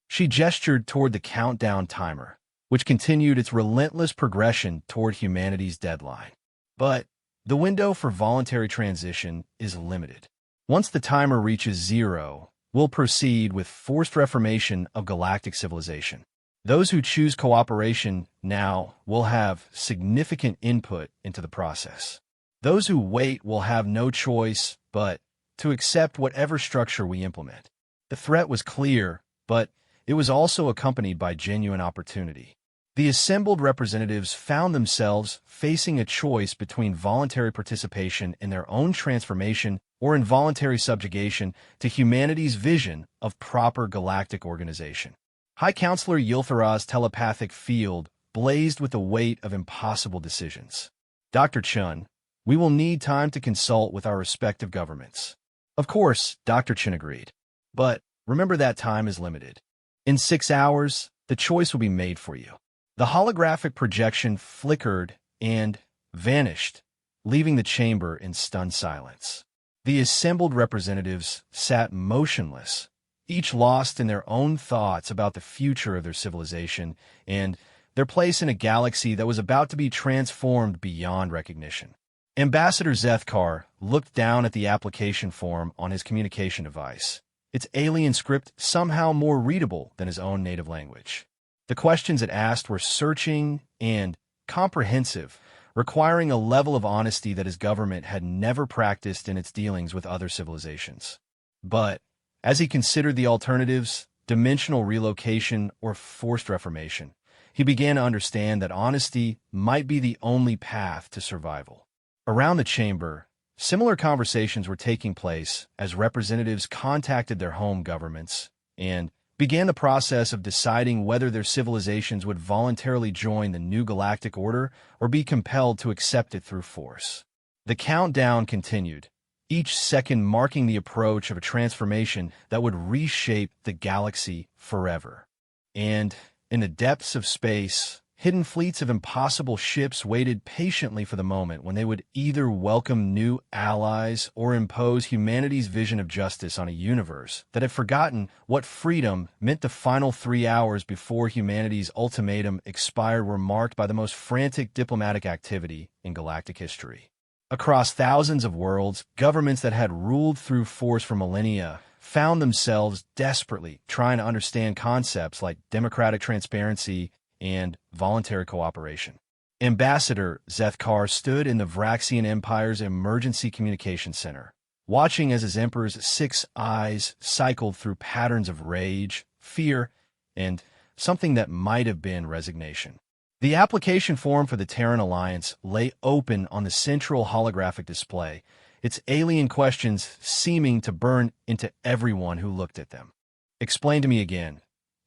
She gestured toward the countdown timer, which continued its relentless progression toward humanity's deadline. "But the window for voluntary transition is limited. Once the timer reaches 0, we'll proceed with forced reformation of galactic civilization. Those who choose cooperation now will have significant input into the process. Those who wait will have no choice but to accept whatever structure we implement." The threat was clear, but it was also accompanied by genuine opportunity. The assembled representatives found themselves facing a choice between voluntary participation in their own transformation or involuntary subjugation to humanity's vision of proper galactic organization. High Counselor Yilthara's telepathic field blazed with the weight of impossible decisions. "Dr. Chun, we will need time to consult with our respective governments." "Of course," Dr. Chun agreed. "But remember that time is limited. In 6 hours, the choice will be made for you." The holographic projection flickered and vanished, leaving the chamber in stunned silence. The assembled representatives sat motionless, each lost in their own thoughts about the future of their civilization and their place in a galaxy that was about to be transformed beyond recognition. Ambassador Zethkar looked down at the application form on his communication device, its alien script somehow more readable than his own native language. The questions it asked were searching and comprehensive, requiring a level of honesty that his government had never practiced in its dealings with other civilizations. But as he considered the alternatives, dimensional relocation or forced reformation, he began to understand that honesty might be the only path to survival. Around the chamber, similar conversations were taking place as representatives contacted their home governments and began the process of deciding whether their civilizations would voluntarily join the new galactic order or be compelled to accept it through force. The countdown continued, each second marking the approach of a transformation that would reshape the galaxy forever. And in the depths of space, hidden fleets of impossible ships waited patiently for the moment when they would either welcome new allies or impose humanity's vision of justice on a universe that had forgotten what freedom meant. The final 3 hours before humanity's ultimatum expired were marked by the most frantic diplomatic activity in galactic history. Across thousands of worlds, governments that had ruled through force for millennia found themselves desperately trying to understand concepts like democratic transparency and voluntary cooperation. Ambassador Zethkar stood in the Vraxian Empire's emergency communication center, watching as his emperor's 6 eyes cycled through patterns of rage, fear, and something that might have been resignation. The application form for the Terran Alliance lay open on the central holographic display, its alien questions seeming to burn into everyone who looked at them. "Explain to me again,"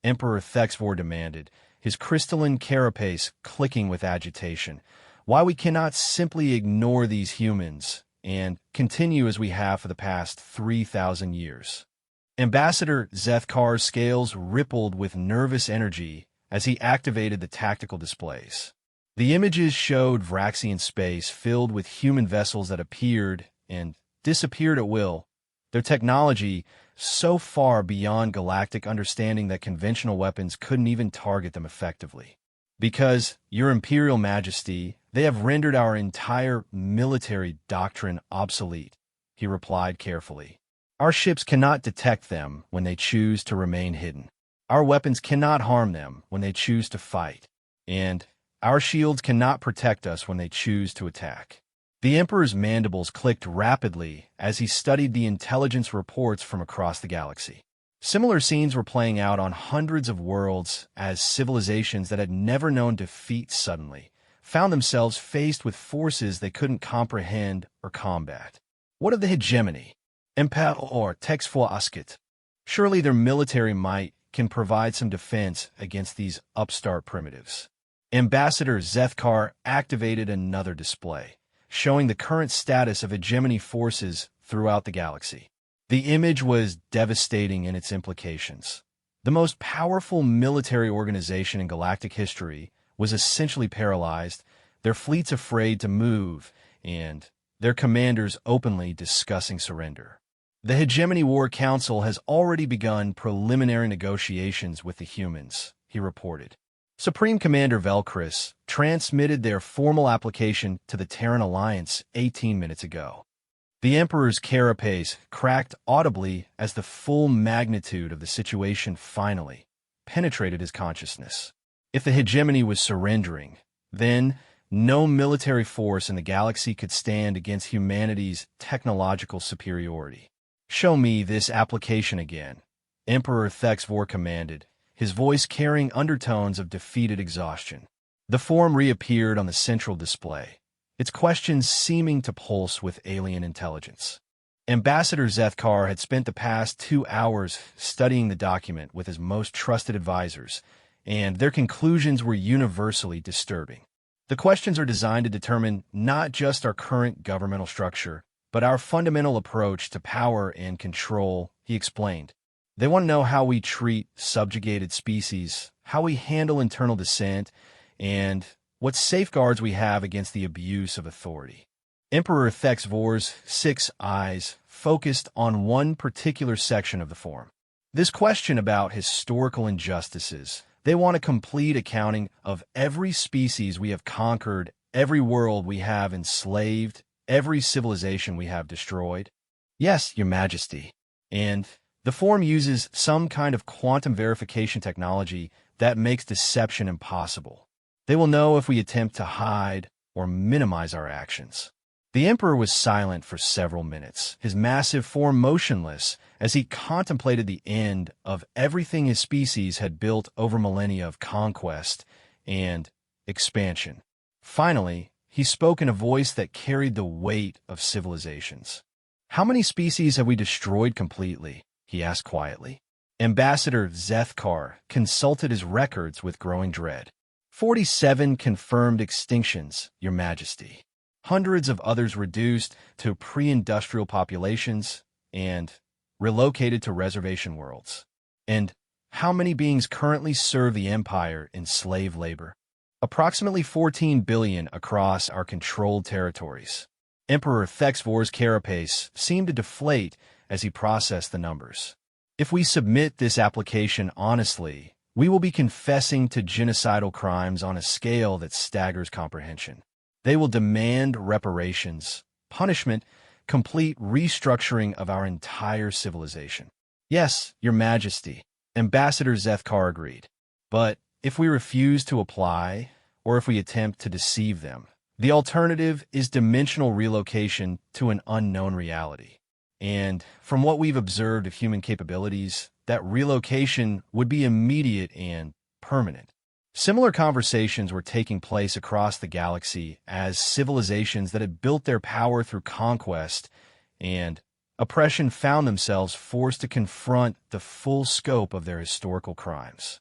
Emperor Thexvor demanded, his crystalline carapace clicking with agitation, "why we cannot simply ignore these humans and continue as we have for the past 3,000 years. Ambassador Zethkar's scales rippled with nervous energy as he activated the tactical displays. The images showed Vraxian space filled with human vessels that appeared and disappeared at will, their technology so far beyond galactic understanding that conventional weapons couldn't even target them effectively. "Because, Your Imperial Majesty, they have rendered our entire military doctrine obsolete," he replied carefully. "Our ships cannot detect them when they choose to remain hidden. Our weapons cannot harm them when they choose to fight, and our shields cannot protect us when they choose to attack." The Emperor's mandibles clicked rapidly as he studied the intelligence reports from across the galaxy. Similar scenes were playing out on hundreds of worlds as civilizations that had never known defeat suddenly found themselves faced with forces they couldn't comprehend or combat. What of the hegemony? Empire or Texfor Asket? Surely their military might can provide some defense against these upstart primitives. Ambassador Zethkar activated another display, showing the current status of hegemony forces throughout the galaxy. The image was devastating in its implications. The most powerful military organization in galactic history was essentially paralyzed, their fleets afraid to move, and their commanders openly discussing surrender. The Hegemony War Council has already begun preliminary negotiations with the humans, he reported. Supreme Commander Velkris transmitted their formal application to the Terran Alliance 18 minutes ago. The Emperor's carapace cracked audibly as the full magnitude of the situation finally penetrated his consciousness. If the hegemony was surrendering, then no military force in the galaxy could stand against humanity's technological superiority. "Show me this application again," Emperor Thexvor commanded, his voice carrying undertones of defeated exhaustion. The form reappeared on the central display, its questions seeming to pulse with alien intelligence. Ambassador Zethkar had spent the past 2 hours studying the document with his most trusted advisors, and their conclusions were universally disturbing. The questions are designed to determine not just our current governmental structure, but our fundamental approach to power and control, he explained. They want to know how we treat subjugated species, how we handle internal dissent, and what safeguards we have against the abuse of authority. Emperor Thexvor's 6 eyes focused on one particular section of the form. This question about historical injustices. They want a complete accounting of every species we have conquered, every world we have enslaved, every civilization we have destroyed. "Yes, Your Majesty." And the form uses some kind of quantum verification technology that makes deception impossible. They will know if we attempt to hide or minimize our actions. The Emperor was silent for several minutes, his massive form motionless as he contemplated the end of everything his species had built over millennia of conquest and expansion. Finally, he spoke in a voice that carried the weight of civilizations. "How many species have we destroyed completely?" he asked quietly. Ambassador Zethkar consulted his records with growing dread. 47 confirmed extinctions, Your Majesty. Hundreds of others reduced to pre-industrial populations and relocated to reservation worlds. And how many beings currently serve the Empire in slave labor? Approximately 14 billion across our controlled territories. Emperor Thexvor's carapace seemed to deflate as he processed the numbers. If we submit this application honestly, we will be confessing to genocidal crimes on a scale that staggers comprehension. They will demand reparations, punishment, complete restructuring of our entire civilization. "Yes, Your Majesty," Ambassador Zethkar agreed. "But if we refuse to apply, or if we attempt to deceive them. The alternative is dimensional relocation to an unknown reality. And from what we've observed of human capabilities, that relocation would be immediate and permanent. Similar conversations were taking place across the galaxy as civilizations that had built their power through conquest and oppression found themselves forced to confront the full scope of their historical crimes.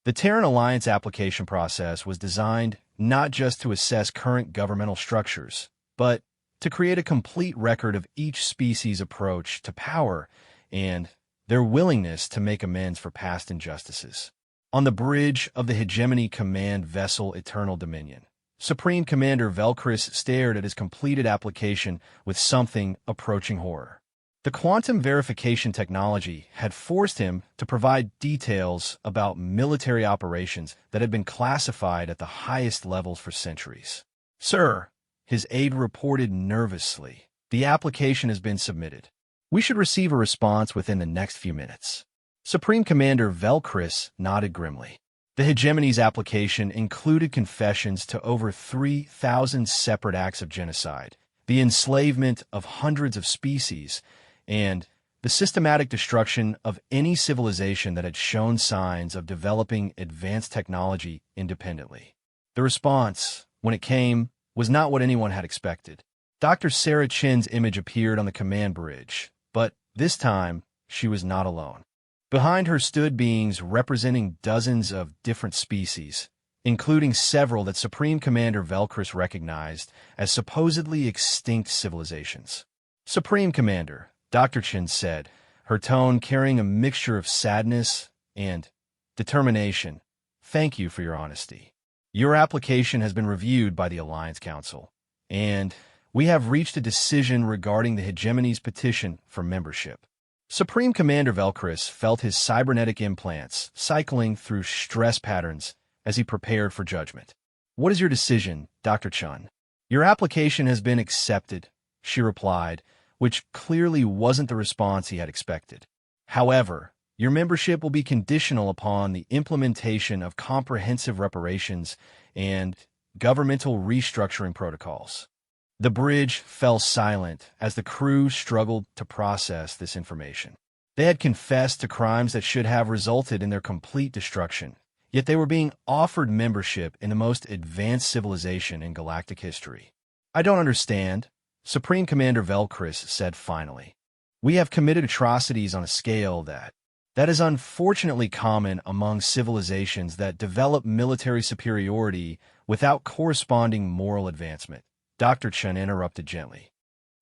The Terran Alliance application process was designed not just to assess current governmental structures, but to create a complete record of each species' approach to power and their willingness to make amends for past injustices. On the bridge of the Hegemony Command Vessel Eternal Dominion, Supreme Commander Velcris stared at his completed application with something approaching horror. The quantum verification technology had forced him to provide details about military operations that had been classified at the highest levels for centuries. "Sir," his aide reported nervously, "the application has been submitted. We should receive a response within the next few minutes." Supreme Commander Velcris nodded grimly. The Hegemony's application included confessions to over 3,000 separate acts of genocide, the enslavement of hundreds of species, and the systematic destruction of any civilization that had shown signs of developing advanced technology independently. The response, when it came, was not what anyone had expected. Dr. Sarah Chin's image appeared on the command bridge, but this time she was not alone. Behind her stood beings representing dozens of different species, including several that Supreme Commander Velcris recognized as supposedly extinct civilizations. "Supreme Commander," Dr. Chin said, her tone carrying a mixture of sadness and determination, "thank you for your honesty. Your application has been reviewed by the Alliance Council, and we have reached a decision regarding the Hegemony's petition for membership." Supreme Commander Velcris felt his cybernetic implants cycling through stress patterns as he prepared for judgment. "What is your decision, Dr. Chun?" "Your application has been accepted," she replied, which clearly wasn't the response he had expected. "However, your membership will be conditional upon the implementation of comprehensive reparations and governmental restructuring protocols." The bridge fell silent as the crew struggled to process this information. They had confessed to crimes that should have resulted in their complete destruction, yet they were being offered membership in the most advanced civilization in galactic history. "I don't understand," Supreme Commander Velcris said finally. "We have committed atrocities on a scale that is unfortunately common among civilizations that develop military superiority without corresponding moral advancement." Dr. Chen interrupted gently.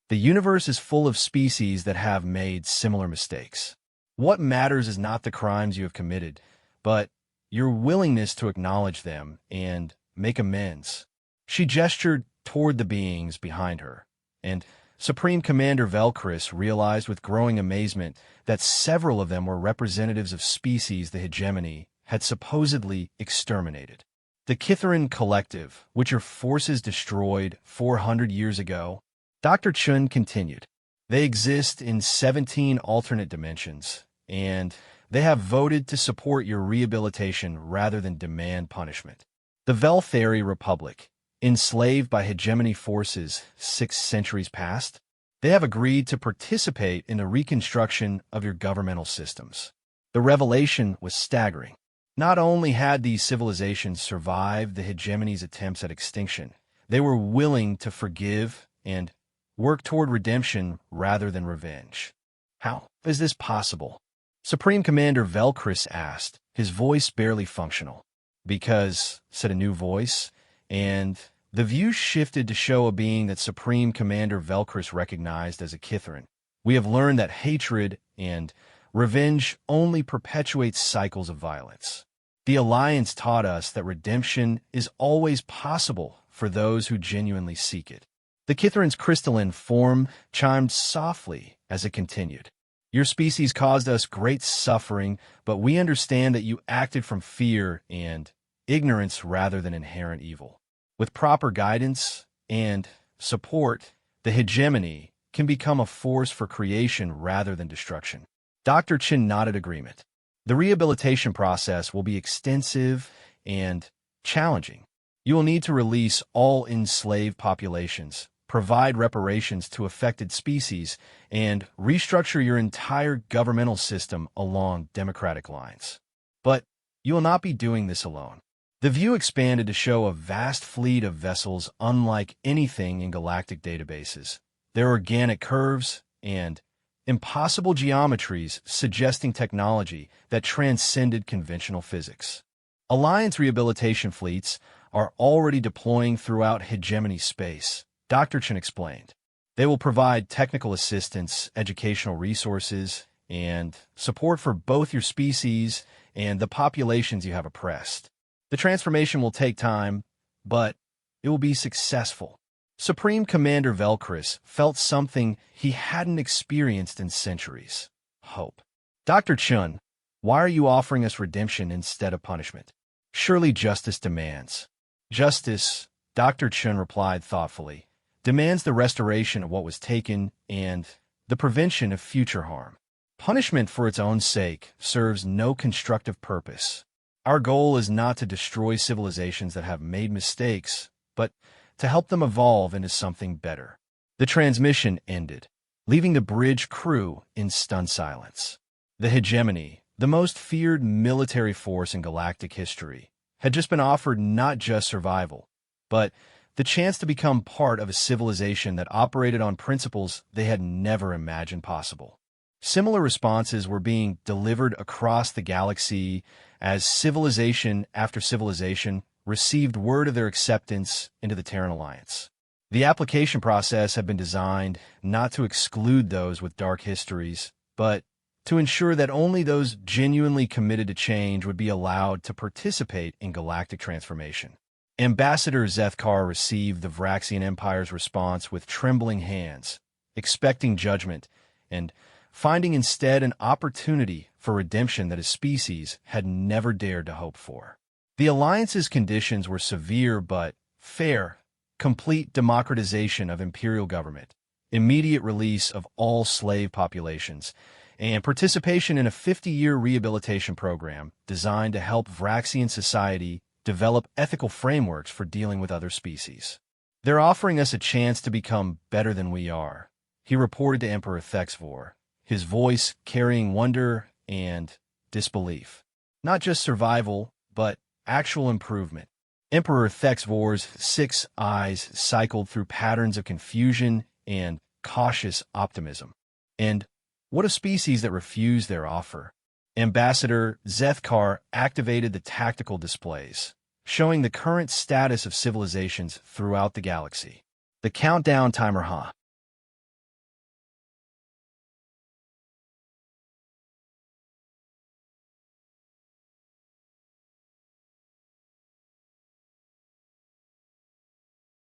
"The universe is full of species that have made similar mistakes. What matters is not the crimes you have committed, but your willingness to acknowledge them and make amends." She gestured toward the beings behind her, and Supreme Commander Velcris realized with growing amazement that several of them were representatives of species the Hegemony had supposedly exterminated. "The Kitharin Collective, which your forces destroyed 400 years ago," Dr. Chun continued. "They exist in 17 alternate dimensions, and they have voted to support your rehabilitation rather than demand punishment. The Velthari Republic, enslaved by hegemony forces 6 centuries past, they have agreed to participate in the reconstruction of your governmental systems." The revelation was staggering. Not only had these civilizations survived the hegemony's attempts at extinction, they were willing to forgive and work toward redemption rather than revenge. "How is this possible?" Supreme Commander Velcris asked, his voice barely functional. "Because," said a new voice, and the view shifted to show a being that Supreme Commander Velcris recognized as a Kitharin. "We have learned that hatred and revenge only perpetuates cycles of violence. The Alliance taught us that redemption is always possible for those who genuinely seek it." The Kitharin's crystalline form chimed softly as it continued. "Your species caused us great suffering, but we understand that you acted from fear and ignorance rather than inherent evil. With proper guidance and support, the hegemony can become a force for creation rather than destruction." Dr. Chin nodded agreement. "The rehabilitation process will be extensive and challenging. You will need to release all enslaved populations, provide reparations to affected species, and restructure your entire governmental system along democratic lines. But you will not be doing this alone. The view expanded to show a vast fleet of vessels unlike anything in galactic databases. Their organic curves and impossible geometries suggesting technology that transcended conventional physics. Alliance rehabilitation fleets are already deploying throughout hegemony space, Dr. Chen explained. They will provide technical assistance, educational resources, and support for both your species and the populations you have oppressed. The transformation will take time, but it will be successful. Supreme Commander Velcris felt something he hadn't experienced in centuries: hope. Dr. Chun, why are you offering us redemption instead of punishment? Surely justice demands. Justice, Dr. Chun replied thoughtfully, demands the restoration of what was taken and the prevention of future harm. Punishment for its own sake serves no constructive purpose. Our goal is not to destroy civilizations that have made mistakes, but to help them evolve into something better. The transmission ended, leaving the bridge crew in stunned silence. The hegemony, the most feared military force in galactic history, had just been offered not just survival, but the chance to become part of a civilization that operated on principles they had never imagined possible. Similar responses were being delivered across the galaxy as civilization after civilization received word of their acceptance into the Terran Alliance. The application process had been designed not to exclude those with dark histories, but to ensure that only those genuinely committed to change would be allowed to participate in galactic transformation. Ambassador Zethkar received the Vraxian Empire's response with trembling hands, expecting judgment, and finding instead an opportunity for redemption that his species had never dared to hope for. The Alliance's conditions were severe but fair: complete democratization of imperial government, immediate release of all slave populations, and participation in a 50-year rehabilitation program designed to help Vraxian society develop ethical frameworks for dealing with other species. They're offering us a chance to become better than we are, he reported to Emperor Thexvor, his voice carrying wonder and disbelief. Not just survival, but actual improvement. Emperor Thexvor's 6 eyes cycled through patterns of confusion and cautious optimism. And what of species that refused their offer? Ambassador Zethkar activated the tactical displays, showing the current status of civilizations throughout the galaxy. The countdown timer